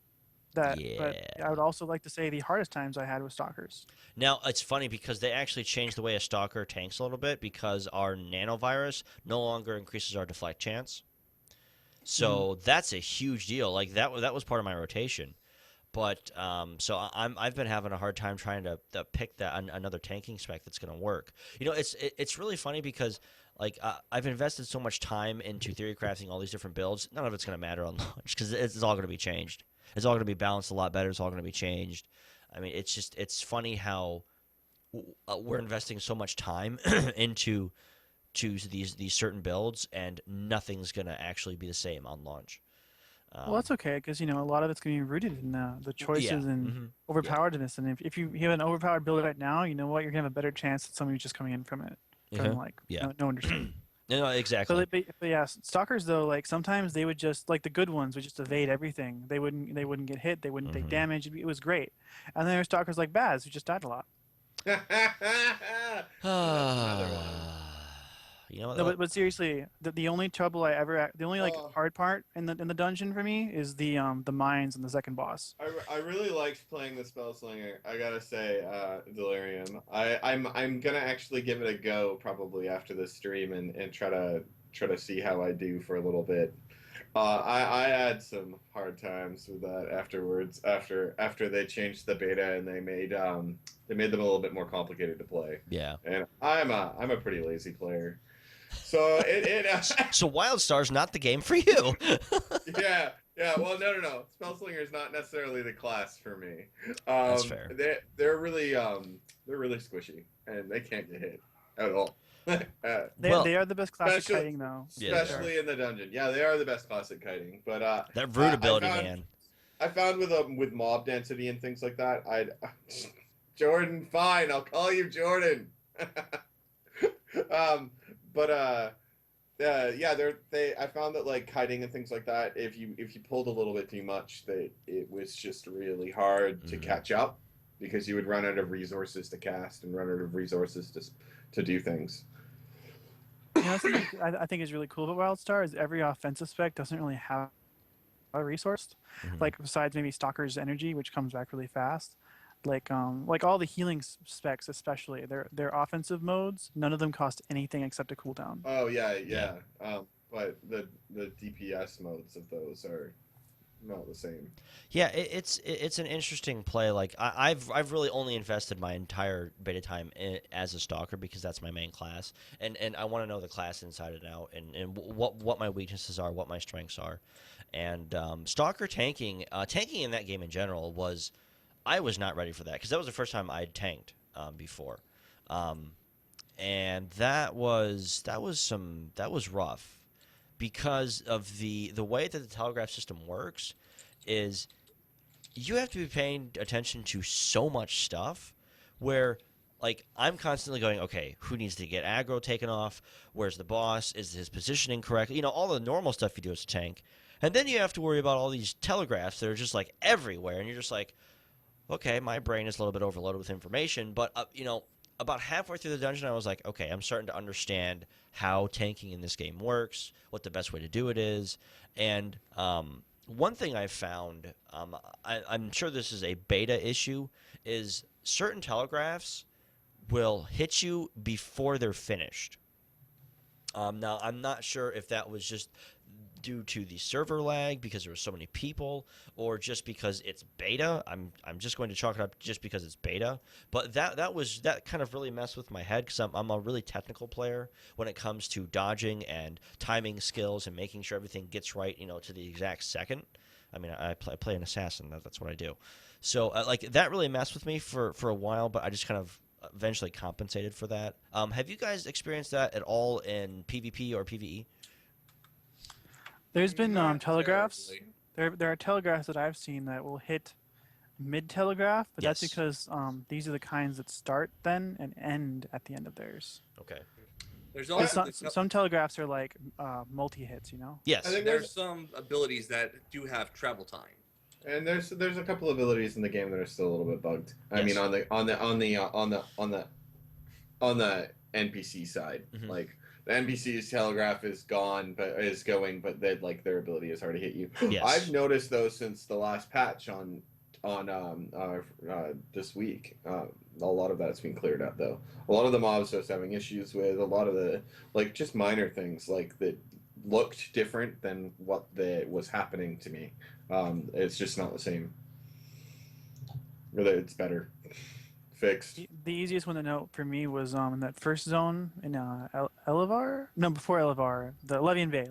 S4: But
S1: Yeah.
S4: I would also like to say the hardest times I had was stalkers.
S1: Now it's funny because they actually changed the way a stalker tanks a little bit because our nanovirus no longer increases our deflect chance.
S4: Mm.
S1: So that's a huge deal. Like that was part of my rotation. But so I've been having a hard time trying to pick another tanking spec that's going to work. It's really funny because like I've invested so much time into theory crafting all these different builds. None of it's going to matter on launch because it's all going to be changed. It's all going to be balanced a lot better. It's all going to be changed. I mean, it's funny how we're investing so much time into these certain builds, and nothing's going to actually be the same on launch.
S4: Well, that's okay because a lot of it's going to be rooted in the
S1: Yeah.
S4: choices and
S1: Hmm. Yeah.
S4: overpoweredness. And if you have an overpowered build right now, you know what, you're going to have a better chance than somebody who's just coming in from it
S1: Uh-huh.
S4: from like
S1: Yeah.
S4: no understanding.
S1: No,
S4: So,
S1: exactly.
S4: but yeah, stalkers though, like sometimes they would just like the good ones would just evade everything. They wouldn't get hit. They wouldn't take
S1: Hmm.
S4: damage. It was great. And then there were stalkers like Baz who just died a lot.
S3: That's another one.
S1: You know what?
S4: No, but seriously, the only trouble I ever the only like
S3: Oh,
S4: hard part in the dungeon for me is the mines and the second boss.
S3: I really liked playing the spell slinger. I gotta say, Delirium. I'm gonna actually give it a go probably after this stream and try to see how I do for a little bit. I had some hard times with that afterwards. After they changed the beta and they made them a little bit more complicated to play.
S1: Yeah.
S3: And I'm a pretty lazy player, so it
S1: So WildStar's not the game for you.
S3: yeah. Yeah, well, no. Spellslinger is not necessarily the class for me.
S1: That's fair.
S3: They're really squishy, and they can't get hit at all.
S1: Well,
S4: They are the best classic
S3: special-
S4: kiting though.
S1: Yeah, they are.
S3: especially in the dungeon. Yeah, they are the best classic kiting. But
S1: that root ability,
S3: I found,
S1: man.
S3: I found with mob density and things like that, Jordan, fine, I'll call you Jordan. But yeah, I found that like kiting and things like that, if you pulled a little bit too much, it was just really hard to
S1: Mhm.
S3: catch up because you would run out of resources to cast and run out of resources to do things.
S4: Something I think is really cool about WildStar is every offensive spec doesn't really have a resource,
S1: Mhm.
S4: like besides maybe Stalker's energy, which comes back really fast. Like all the healing specs, especially their offensive modes, none of them cost anything except a cooldown.
S3: Oh yeah. But the DPS modes of those are not the same.
S1: Yeah, it's an interesting play. Like I've really only invested my entire beta time as a stalker because that's my main class, and I want to know the class inside and out, and what my weaknesses are, what my strengths are, and stalker tanking in that game in general was I was not ready for that because that was the first time I'd tanked before, um, and that was rough because of the way that the telegraph system works is you have to be paying attention to so much stuff where like I'm constantly going, okay, who needs to get aggro taken off? Where's the boss? Is his positioning correct? All the normal stuff you do as a tank. And then you have to worry about all these telegraphs that are just like everywhere and you're just like, okay, my brain is a little bit overloaded with information, but about halfway through the dungeon I was like, okay, I'm starting to understand how tanking in this game works, what the best way to do it is, and one thing I found, I'm sure this is a beta issue, is certain telegraphs will hit you before they're finished. Now, I'm not sure if that was just due to the server lag because there were so many people, or just because it's beta. I'm just going to chalk it up just because it's beta. But that kind of really messed with my head because I'm a really technical player when it comes to dodging and timing skills and making sure everything gets right, to the exact second. I mean, I play an assassin. That's what I do. So like that really messed with me for a while, but I just kind of eventually compensated for that. Have you guys experienced that at all in PvP or PvE?
S4: There's been
S2: Not
S4: telegraphs.
S2: terribly.
S4: There are telegraphs that I've seen that will hit mid telegraph, but that's
S1: Yes.
S4: because these are the kinds that start then and end at the end of theirs.
S1: Okay.
S2: There's
S4: 'Cause
S2: also
S4: some telegraphs are like multi hits,
S1: Yes.
S3: I think
S2: there's some abilities that do have travel time.
S3: And there's a couple abilities in the game that are still a little bit bugged. I
S1: Yes.
S3: mean, on the NPC side,
S1: Mhm.
S3: like the NPC's telegraph is gone, but is going, but then like their ability is hard to hit you.
S1: Yes.
S3: I've noticed though since the last patch on this week, a lot of that's been cleared up though. A lot of the mobs I was having issues with, a lot of the like just minor things like that looked different than what was happening to me. It's just not the same. Whether it's better fixed.
S4: The easiest one to note for me was in that first zone in Elevar. No, before Elevar, the Levian Bay.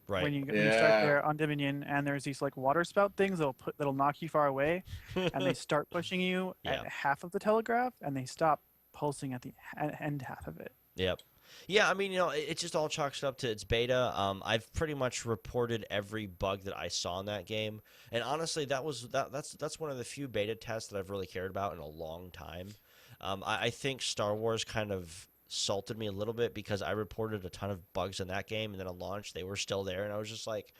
S1: Right.
S4: When you start
S3: Yeah.
S4: there on Dominion, and there's these like water spout things that'll knock you far away, and they start pushing you
S1: Yeah.
S4: at half of the telegraph, and they stop pulsing at the end half of it.
S1: Yep. Yeah, I mean, it just all chalks up to its beta. I've pretty much reported every bug that I saw in that game, and honestly, that's one of the few beta tests that I've really cared about in a long time. I think Star Wars kind of salted me a little bit because I reported a ton of bugs in that game, and then at launch they were still there, and I was just like,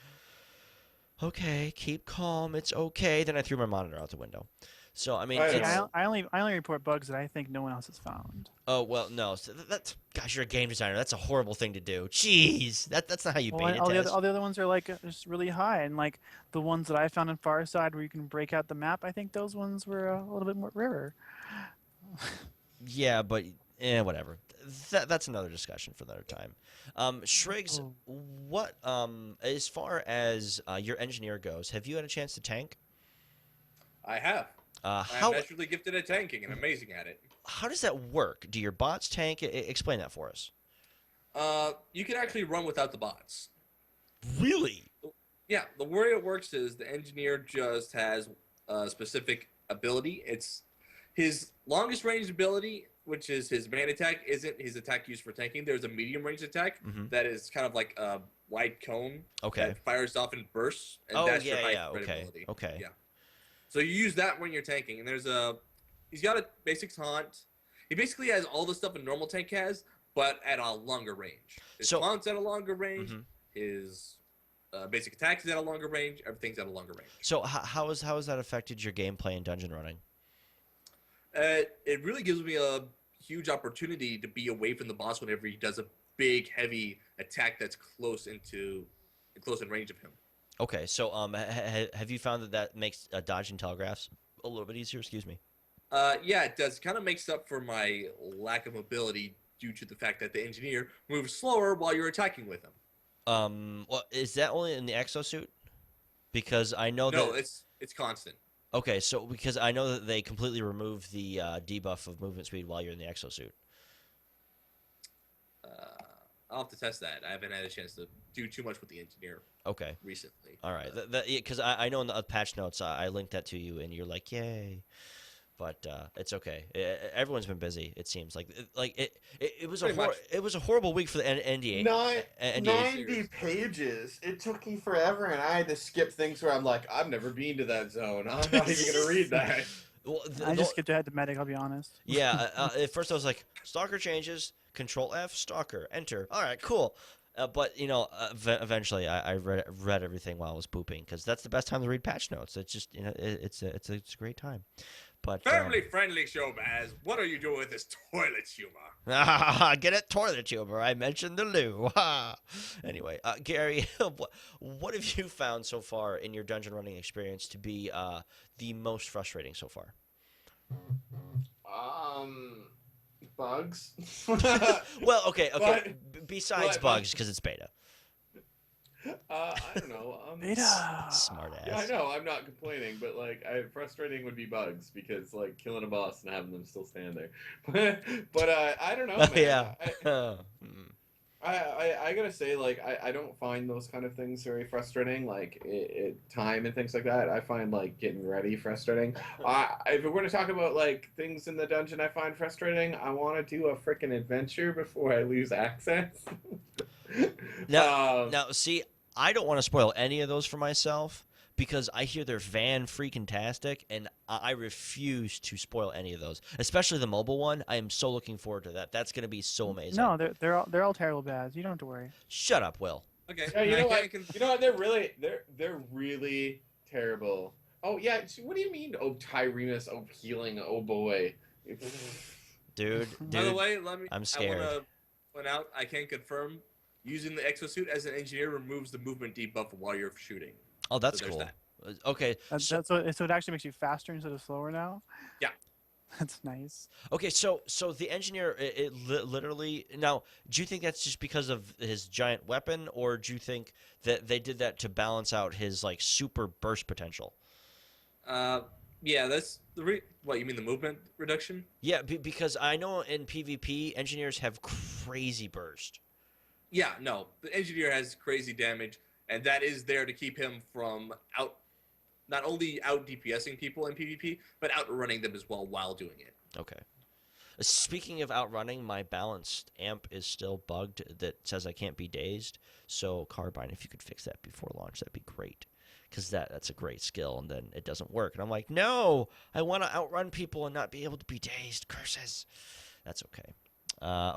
S1: okay, keep calm, it's okay. Then I threw my monitor out the window. So I mean,
S3: I
S4: See,
S1: it's,
S3: know.
S4: I only report bugs that I think no one else has found.
S1: oh well, no, so that's gosh, you're a game designer. That's a horrible thing to do. Jeez, that's not how you
S4: Well,
S1: beta
S4: all
S1: test.
S4: all the other ones are like just really high, and like the ones that I found in Far Side where you can break out the map, I think those ones were a little bit more rarer.
S1: Yeah, but whatever. That's another discussion for another time. Shriggs,
S4: Oh.
S1: what as far as your engineer goes, have you had a chance to tank?
S2: I have. I'm
S1: How
S2: naturally gifted at tanking and amazing at it.
S1: how does that work? Do your bots tank? Explain that for us.
S2: You can actually run without the bots.
S1: Really?
S2: Yeah, the way it works is the engineer just has a specific ability. It's his longest range ability, which is his main attack, isn't his attack used for tanking. There's a medium range attack
S1: Mm-hmm.
S2: that is kind of like a white cone
S1: Okay.
S2: that fires off in bursts, and
S1: Oh
S2: that's your
S1: yeah,
S2: high
S1: yeah.
S2: threat
S1: Okay.
S2: ability.
S1: Okay.
S2: Yeah. So you use that when you're tanking, and he's got a basic taunt. He basically has all the stuff a normal tank has, but at a longer range. His
S1: So-
S2: taunt's at a longer range.
S1: Mhm.
S2: His basic attack is at a longer range. Everything's at a longer range.
S1: So how has that affected your gameplay and dungeon running?
S2: It really gives me a huge opportunity to be away from the boss whenever he does a big, heavy attack that's close in range of him.
S1: Okay, so have you found that makes dodging telegraphs a little bit easier? Excuse me.
S2: Yeah, it does. Kind of makes up for my lack of mobility due to the fact that the engineer moves slower while you're attacking with him.
S1: Well, is that only in the exosuit? Because I know
S2: No,
S1: that.
S2: it's constant.
S1: Okay, so because I know that they completely removed the debuff of movement speed while you're in the exosuit.
S2: I'll have to test that. I haven't had a chance to do too much with the engineer
S1: Okay.
S2: recently.
S1: All right. Because I know in the patch notes I linked that to you and you're like, yay. But it's okay. Everyone's been busy. It seems it was
S2: Pretty much.
S1: it was a horrible week for the NDA. NDA.
S3: 90 pages. It took me forever, and I had to skip things where I'm like, I've never been to that zone. I'm not even gonna read that.
S1: Well,
S4: I just skipped ahead to medic. I'll be honest.
S1: Yeah. At first I was like, Stalker changes. Control F. Stalker. Enter. All right. Cool. But eventually I read everything while I was pooping because that's the best time to read patch notes. It's just it's a great time. But
S2: Family-friendly show, Baz. What are you doing with this toilet humor?
S1: get it, toilet humor. I mentioned the loo. Anyway, Gary, what have you found so far in your dungeon running experience to be the most frustrating so far?
S3: Bugs.
S1: Well, okay. Besides
S3: but-
S1: bugs, because it's beta.
S3: I don't know.
S4: Beta.
S1: Smart ass.
S3: Yeah, I know. I'm not complaining, but like, frustrating would be bugs because like killing a boss and having them still stand there. but I don't know, man.
S1: Yeah.
S3: I gotta say, like, I don't find those kind of things very frustrating. Like, time and things like that. I find like getting ready frustrating. If we're gonna talk about like things in the dungeon I find frustrating, I want to do a freaking adventure before I lose access.
S1: Now, see, I don't want to spoil any of those for myself because I hear they're fan-freaking-tastic, and I refuse to spoil any of those, especially the mobile one. I am so looking forward to that. That's going to be so amazing.
S4: No, they're all terrible bads. You don't have to worry.
S1: Shut up, Will.
S2: Okay.
S3: Yeah, you know what? You know what? They're really terrible. Oh yeah. What do you mean? Oh, Tyremus. Oh, healing. Oh boy.
S1: Dude.
S2: By the way,
S1: I'm scared.
S2: I want to point out, I can confirm, using the exosuit as an engineer removes the movement debuff while you're shooting.
S1: Oh, that's
S2: So there's
S1: cool.
S2: that.
S1: Okay.
S4: So it actually makes you faster instead of slower now.
S2: Yeah.
S4: That's nice.
S1: Okay, so the engineer, literally. Now, do you think that's just because of his giant weapon, or do you think that they did that to balance out his like super burst potential?
S2: Yeah, that's what you mean, the movement reduction?
S1: Yeah, because I know in PvP, engineers have crazy burst.
S2: Yeah, no, the engineer has crazy damage, and that is there to keep him from not only out DPSing people in PvP, but outrunning them as well while doing it.
S1: Okay. Speaking of outrunning, my balanced amp is still bugged that says I can't be dazed. So, Carbine, if you could fix that before launch, that'd be great. Because that's a great skill, and then it doesn't work. And I'm like, no, I want to outrun people and not be able to be dazed. Curses. That's okay.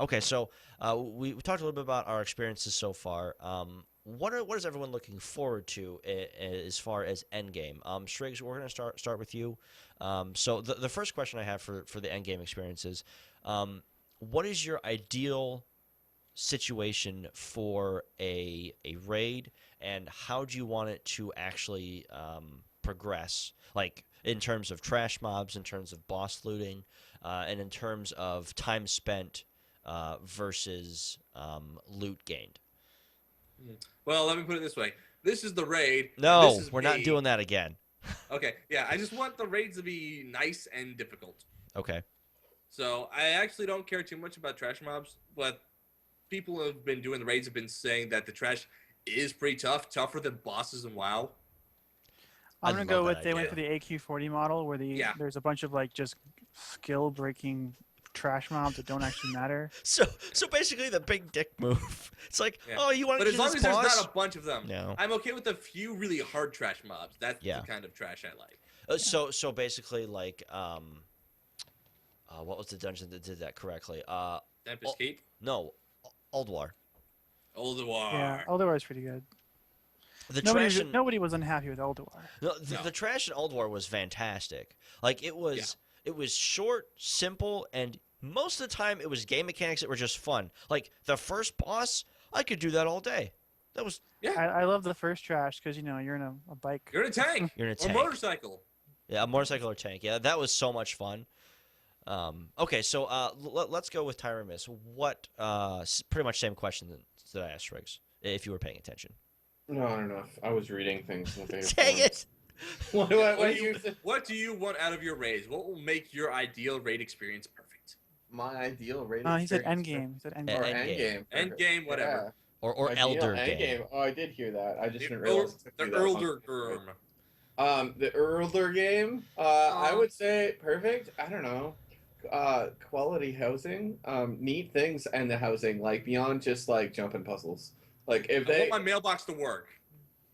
S1: Okay, so we talked a little bit about our experiences so far. What is everyone looking forward to as far as endgame? Shriggs, we're going to start with you. So the first question I have for the endgame experiences, what is your ideal situation for a raid, and how do you want it to actually progress? Like in terms of trash mobs, in terms of boss looting, and in terms of time spent versus loot gained.
S2: Well, let me put it this way. This is the raid.
S1: No,
S2: this is
S1: we're not doing that again.
S2: Okay, yeah, I just want the raids to be nice and difficult.
S1: Okay.
S2: So I actually don't care too much about trash mobs, but people who have been doing the raids have been saying that the trash is pretty tough, tougher than bosses in WoW.
S4: I'm gonna go with
S1: that
S4: they went
S1: idea.
S4: for the AQ40 model where there's a bunch of like just skill breaking trash mobs that don't actually matter.
S1: So basically the big dick move. It's like,
S2: Yeah.
S1: oh, you want to
S2: But
S1: use
S2: as long
S1: this
S2: as there's
S1: boss?
S2: not a bunch of them,
S1: No.
S2: I'm okay with a few really hard trash mobs. That's
S1: Yeah.
S2: the kind of trash I like.
S1: So basically like what was the dungeon that did that correctly?
S2: Tempest Keep,
S1: No, Ulduar.
S2: Ulduar.
S4: Yeah, Ulduar is pretty good.
S1: The
S4: Nobody,
S1: trash in,
S4: nobody was unhappy with Ulduar.
S1: no, the trash in Ulduar was fantastic. Like it was short, simple, and most of the time it was game mechanics that were just fun. Like the first boss, I could do that all day. That was
S4: I love the first trash because you're in a bike.
S2: You're in a tank.
S1: You're in a
S2: Or
S1: tank.
S2: motorcycle.
S1: Yeah, a motorcycle or tank. Yeah, that was so much fun. Okay, so let's go with Tyramis. What? Pretty much same question that I asked Riggs, if you were paying attention.
S3: Not enough. I was reading things in the beta
S1: Dang
S3: forum.
S1: it!
S2: What do you want out of your raids? What will make your ideal raid experience perfect?
S3: My ideal raid
S4: He said
S3: experience.
S4: Endgame. He said
S1: E-
S3: Or
S4: Endgame.
S1: Endgame.
S3: Endgame.
S2: Endgame, whatever.
S1: Or
S3: Ideal
S1: Elder Game.
S3: Endgame. Oh, I did hear that. I just
S2: The
S3: didn't realize it took
S2: the
S3: you that long
S2: Elder
S3: to get to it.
S2: Germ.
S3: The Elder game. I would say perfect. I don't know. Quality housing. Neat things and the housing, like beyond just like jumping puzzles. Like if
S2: I
S3: they,
S2: want my mailbox to work.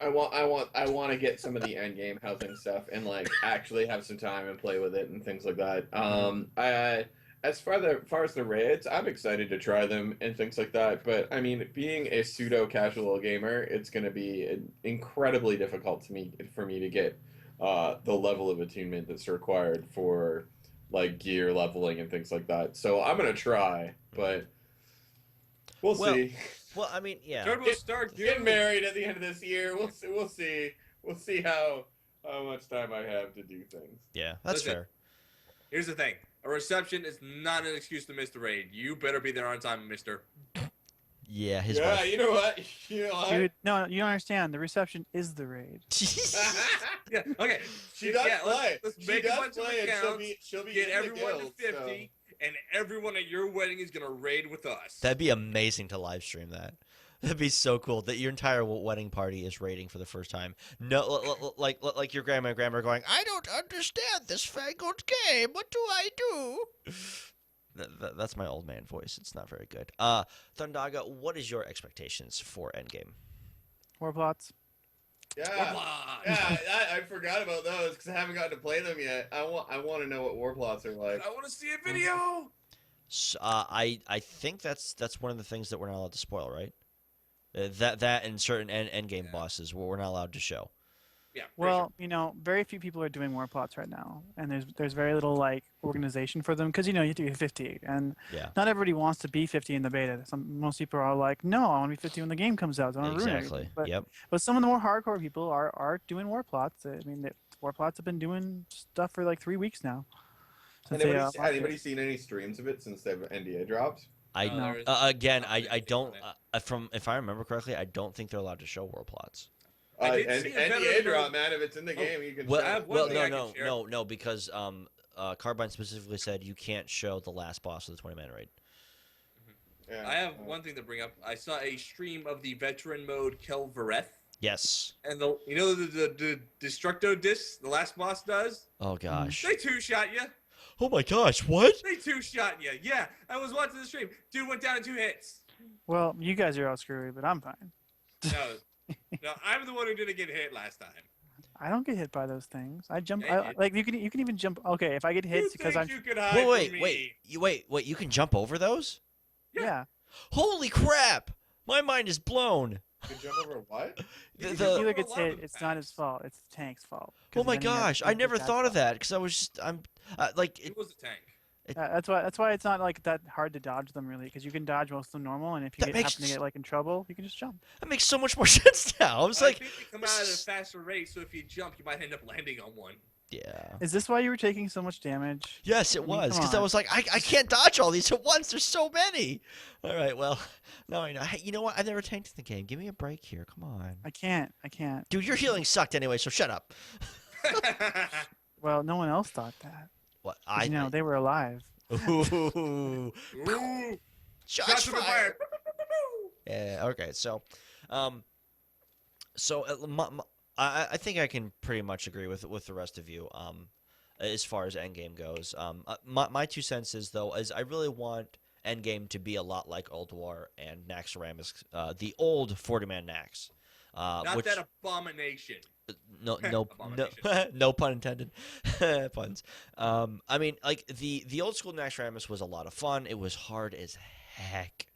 S3: I want to get some of the end game housing stuff and like actually have some time and play with it and things like that. As far as the raids, I'm excited to try them and things like that. But I mean, being a pseudo casual gamer, it's going to be incredibly difficult for me to get the level of attunement that's required for like gear leveling and things like that. So I'm gonna try, but we'll
S1: Well,
S3: see.
S1: Well, I mean, yeah.
S2: TurboStar
S3: Get married at the end of this year. We'll see. We'll see how much time I have to do things.
S1: Yeah, that's
S2: Listen,
S1: fair.
S2: Here's the thing. A reception is not an excuse to miss the raid. You better be there on time, mister.
S1: Yeah, his
S3: Yeah,
S1: wife.
S3: you know what? You know what?
S4: Dude, no, you don't understand. The reception is the raid.
S2: Yeah, okay.
S3: She does play.
S2: Let's
S3: She
S2: make a
S3: does
S2: bunch of
S3: play, and
S2: accounts,
S3: she'll be
S2: get
S3: in the
S2: everyone
S3: guild,
S2: to 50, and everyone at your wedding is going to raid with us.
S1: That'd be amazing to live stream that. That'd be so cool that your entire wedding party is raiding for the first time. No, like your grandma and grandma going, I don't understand this fangled game. What do I do? That's my old man voice. It's not very good. Thundaga, what is your expectations for Endgame?
S4: War plots.
S3: Yeah, yeah. I forgot about those because I haven't gotten to play them yet. I want to know what war plots are like.
S2: I want to see a video.
S1: So, I think that's one of the things that we're not allowed to spoil, right? That and certain endgame bosses we're not allowed to show.
S2: Yeah.
S4: Well, very few people are doing war plots right now, and there's very little like organization for them because you have to be 50, and
S1: Yeah.
S4: not everybody wants to be 50 in the beta. Most people are like, no, I want to be 50 when the game comes out. I don't want to ruin
S1: Exactly.
S4: everything.
S1: Yep.
S4: But some of the more hardcore people are doing war plots. I mean, war plots have been doing stuff for like 3 weeks now.
S3: Anybody seen any streams of it since the NDA dropped?
S1: Again, I don't. If I remember correctly, I don't think they're allowed to show war plots.
S3: NDA drop, man. If it's in the game, you can.
S1: No, because Carbine specifically said you can't show the last boss of the 20-man raid.
S3: Yeah.
S2: I have one thing to bring up. I saw a stream of the veteran mode Kel'Vareth.
S1: Yes.
S2: And the Destructo disc the last boss does?
S1: Oh gosh.
S2: They two-shot you.
S1: Oh my gosh, what?
S2: They two-shot you. Yeah, I was watching the stream. Dude went down in 2 hits.
S4: Well, you guys are all screwy, but I'm fine.
S2: No, I'm the one who didn't get hit last time.
S4: I don't get hit by those things. I jump.
S2: Yeah,
S4: you can even jump. Okay, if I get hit, it's because I'm.
S2: You could hide from me?
S1: Wait! You can jump over those?
S4: Yeah.
S1: Holy crap! My mind is blown.
S3: You can jump over what?
S4: If Healer gets hit, it's not his fault. It's the tank's fault.
S1: Oh my gosh! I never thought of that because I was just
S2: It was a tank.
S4: That's why it's not like that hard to dodge them really, because you can dodge most of them normal, and if you happen to get like in trouble, you can just jump.
S1: That makes so much more sense now. I was like,
S2: I think they come out at a faster rate, so if you jump, you might end up landing on one.
S1: Yeah.
S4: Is this why you were taking so much damage?
S1: Yes, it was, because I was like, I can't dodge all these at once. There's so many. All right, well, now I know. Hey, you know what? I've never tanked in the game. Give me a break here. Come on.
S4: I can't.
S1: Dude, your healing sucked anyway, so shut up.
S4: Well, no one else thought that.
S1: What?
S4: They were alive.
S1: Ooh. Shots fired. Yeah. Okay. So, I think I can pretty much agree with the rest of you. As far as Endgame goes, my 2 cents is though is I really want Endgame to be a lot like Old War and Naxxramas, the old 40-man Nax.
S2: Not that abomination.
S1: No, no pun intended. Puns. I mean, like the old school Naxxramas was a lot of fun. It was hard as heck,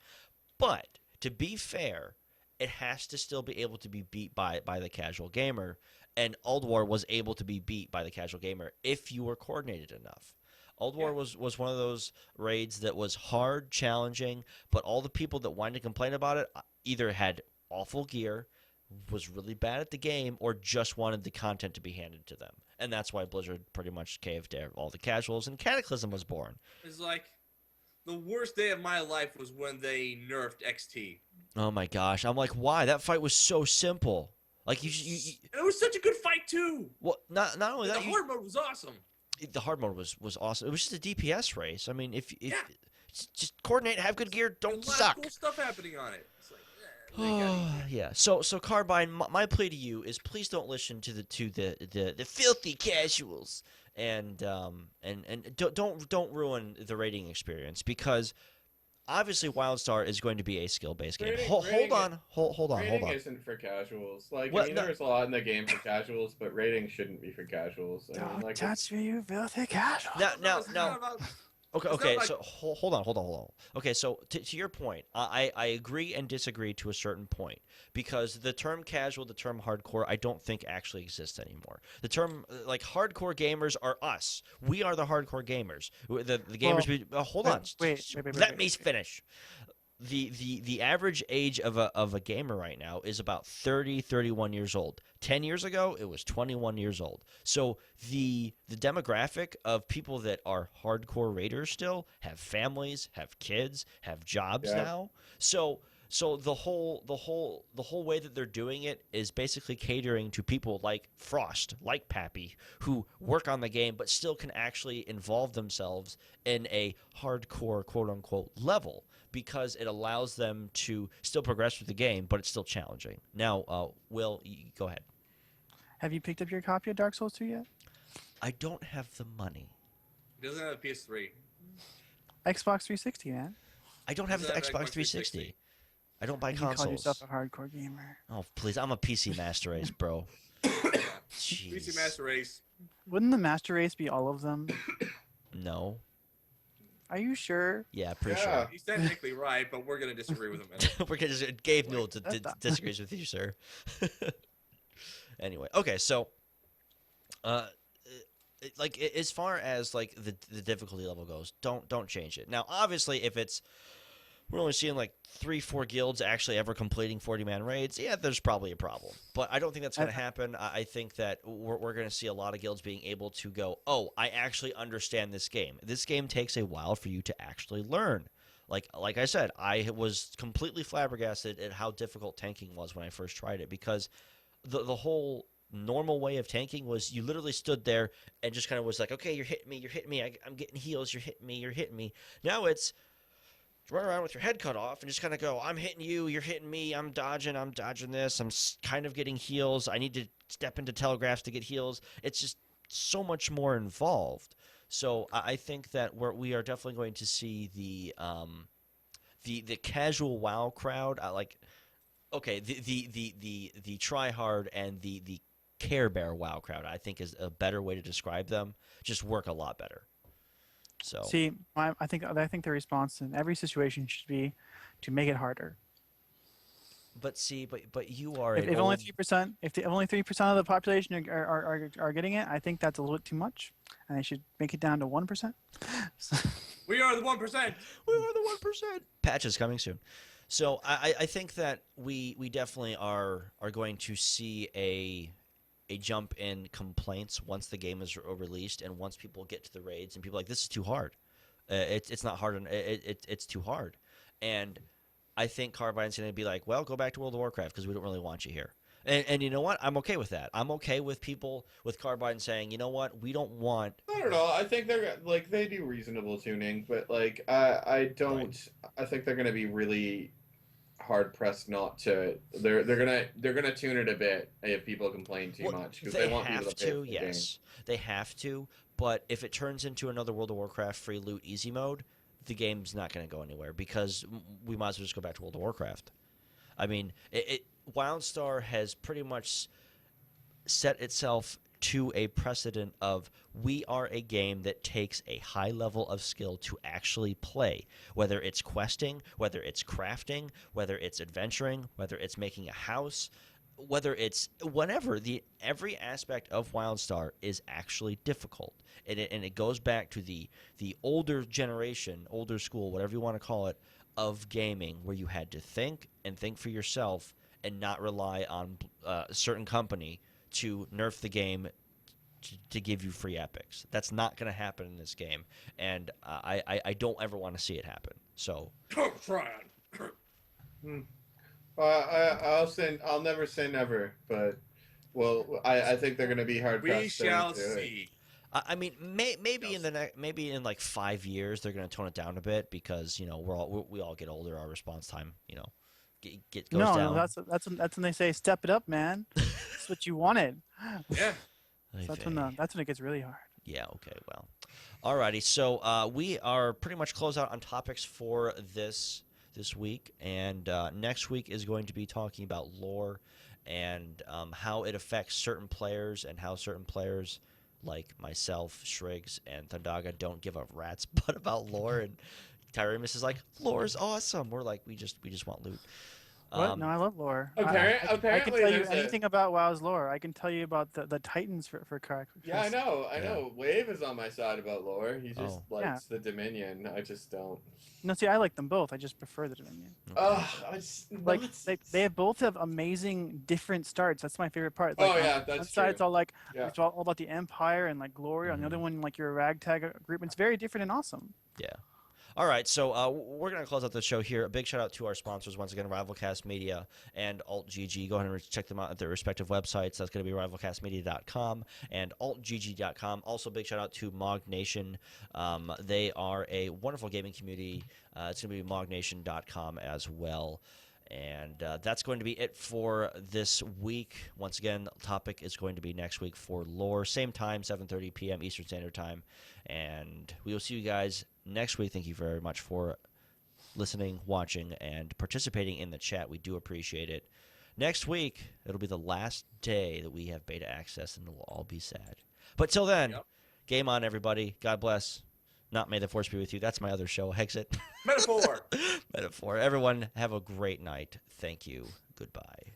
S1: but to be fair, it has to still be able to be beat by the casual gamer. And Old War was able to be beat by the casual gamer if you were coordinated enough. Old War was one of those raids that was hard, challenging, but all the people that wanted to complain about it either had awful gear, was really bad at the game, or just wanted the content to be handed to them. And that's why Blizzard pretty much caved to all the casuals, and Cataclysm was born.
S2: It's like the worst day of my life was when they nerfed XT.
S1: Oh my gosh! I'm like, why? That fight was so simple. Like
S2: And it was such a good fight too.
S1: well, not only
S2: And
S1: that,
S2: the hard mode was awesome.
S1: the hard mode was awesome. It was just a DPS race. I mean, if
S2: Yeah.
S1: just coordinate, have good gear,
S2: And
S1: don't
S2: a lot
S1: suck.
S2: of cool stuff happening on it. It's like, they got easy.
S1: Yeah. So Carbine, my plea to you is please don't listen to the filthy casuals and don't ruin the rating experience because obviously WildStar is going to be a skill-based game. Hold on.
S3: Rating isn't for casuals. Like,
S1: Well,
S3: I mean,
S1: no-
S3: there's a lot in the game for casuals, but rating shouldn't be for casuals. I mean,
S4: Don't
S3: like,
S4: touch me, you filthy casual.
S1: Now,
S2: It's not about-
S1: Okay,
S2: It's
S1: okay.
S2: not like-
S1: So hold on. Okay, so to your point, I agree and disagree to a certain point because the term casual, the term hardcore, I don't think actually exists anymore. The term like hardcore gamers are us. We are the hardcore gamers. The gamers. Hold on.
S4: Wait,
S1: Let me finish. The average age of a gamer right now is about 30, 31 years old. 10 years ago, it was 21 years old. So the demographic of people that are hardcore raiders still have families, have kids, have jobs
S3: Yeah.
S1: now. So the whole way that they're doing it is basically catering to people like Frost, like Pappy, who work on the game but still can actually involve themselves in a hardcore quote unquote level because it allows them to still progress with the game, but it's still challenging. Now, Will, go ahead.
S4: Have you picked up your copy of Dark Souls 2 yet?
S1: I don't have the money.
S2: It doesn't have a PS3.
S4: Xbox 360, man.
S1: I don't have the
S2: Doesn't have
S1: Xbox
S2: Xbox
S1: 360. I don't buy
S4: You can call yourself
S1: consoles.
S4: a hardcore gamer.
S1: Oh, please. I'm a PC master race, bro.
S2: PC
S1: Jeez.
S2: Master Race.
S4: Wouldn't the Master Race be all of them?
S1: No.
S4: Are you sure?
S1: Yeah, pretty
S3: Yeah.
S2: He's technically right, but we're gonna disagree with him.
S1: sure. We're gonna Gabe Newell
S4: That's not-
S1: disagrees with you, sir. Anyway, okay, so, like as far as like the difficulty level goes, don't change it. Now, obviously, if it's we're only seeing like 3-4 guilds actually ever completing 40-man raids, yeah, there's probably a problem. But I don't think that's going to happen. I think that we're going to see a lot of guilds being able to go, oh, I actually understand this game. This game takes a while for you to actually learn. Like I said, I was completely flabbergasted at how difficult tanking was when I first tried it because the whole normal way of tanking was you literally stood there and just kind of was like, okay, you're hitting me, I'm getting heals, you're hitting me. Now it's run around with your head cut off and just kind of go, I'm hitting you, you're hitting me, I'm dodging this, I'm kind of getting heals, I need to step into telegraphs to get heals. It's just so much more involved. So I think that we are definitely going to see the casual WoW crowd. The try hard and the Care Bear WoW crowd, I think, is a better way to describe them. Just work a lot better. So
S4: See, I think the response in every situation should be to make it harder.
S1: but you are
S4: If only 3%, if only 3% of the population are getting it, I think that's a little bit too much, and they should make it down to 1%.
S2: We are the 1%.
S1: We are the 1%. Patch is coming soon. So I think that we definitely are going to see a jump in complaints once the game is released and once people get to the raids and people are like, this is too hard. It's not hard. It's too hard. And I think Carbine's going to be like, well, go back to World of Warcraft because we don't really want you here. And you know what? I'm okay with that. I'm okay with people with Carbine saying, you know what? We don't want.
S3: I don't know. I think they're like they do reasonable tuning, but like I don't.
S1: Right.
S3: I think they're gonna be really hard pressed not to. They're gonna tune it a bit if people complain too
S1: Well,
S3: much because
S1: they
S3: they want people
S1: have
S3: to pay for
S1: to,
S3: the
S1: yes. They have to. But if it turns into another World of Warcraft free loot easy mode, the game's not going to go anywhere because we might as well just go back to World of Warcraft. I mean, WildStar has pretty much set itself to a precedent of we are a game that takes a high level of skill to actually play, whether it's questing, whether it's crafting, whether it's adventuring, whether it's making a house, whether it's whatever. Every aspect of WildStar is actually difficult, and it goes back to the older generation, older school, whatever you want to call it, of gaming, where you had to think and think for yourself and not rely on a certain company to nerf the game to give you free epics. That's not going to happen in this game, and I don't ever want to see it happen. So
S2: Come try it.
S3: I'll never say never, but well, I think they're going to be hard
S2: We
S3: pressed to
S2: shall
S3: do it.
S2: see.
S1: I mean, maybe in maybe in like 5 years they're going to tone it down a bit because we all get older, our response time goes
S4: No,
S1: down.
S4: that's when they say step it up, man. That's what you wanted.
S2: Yeah.
S4: So that's when it gets really hard.
S1: Yeah. Okay. Well. Alrighty. So we are pretty much closed out on topics for this week, and next week is going to be talking about lore and how it affects certain players and how certain players like myself, Shriggs, and Thundaga don't give a rat's butt about lore, and Tyremus is like, lore is awesome. We're like, we just want loot.
S4: What? No, I love lore.
S3: Apparently,
S4: I can tell you
S3: there's
S4: anything about WoW's lore. I can tell you about the Titans for Kark.
S3: Yeah, I know. Wave is on my side about lore. He just
S4: Yeah.
S3: likes the Dominion. I just don't.
S4: No, see, I like them both. I just prefer the Dominion. Like they both have amazing different starts. That's my favorite part. Like,
S3: that's
S4: one side it's
S3: true.
S4: all like
S3: Yeah.
S4: it's all about the Empire and like glory. On the other one, like you're a ragtag group. It's very different and awesome.
S1: Yeah. All right, so we're going to close out the show here. A big shout out to our sponsors, once again, Rivalcast Media and AltGG. Go ahead and check them out at their respective websites. That's going to be rivalcastmedia.com and altgg.com. Also, big shout out to Mog Nation. They are a wonderful gaming community. It's going to be mognation.com as well. And that's going to be it for this week. Once again, the topic is going to be next week for lore. Same time, 7:30 p.m. Eastern Standard Time. And we will see you guys next week. Thank you very much for listening, watching, and participating in the chat. We do appreciate it. Next week, it'll be the last day that we have beta access, and it'll all be sad. But till then, game on, everybody. God bless. Not May the Force be with you. That's my other show, Exit.
S2: Metaphor.
S1: Metaphor. Everyone, have a great night. Thank you. Goodbye.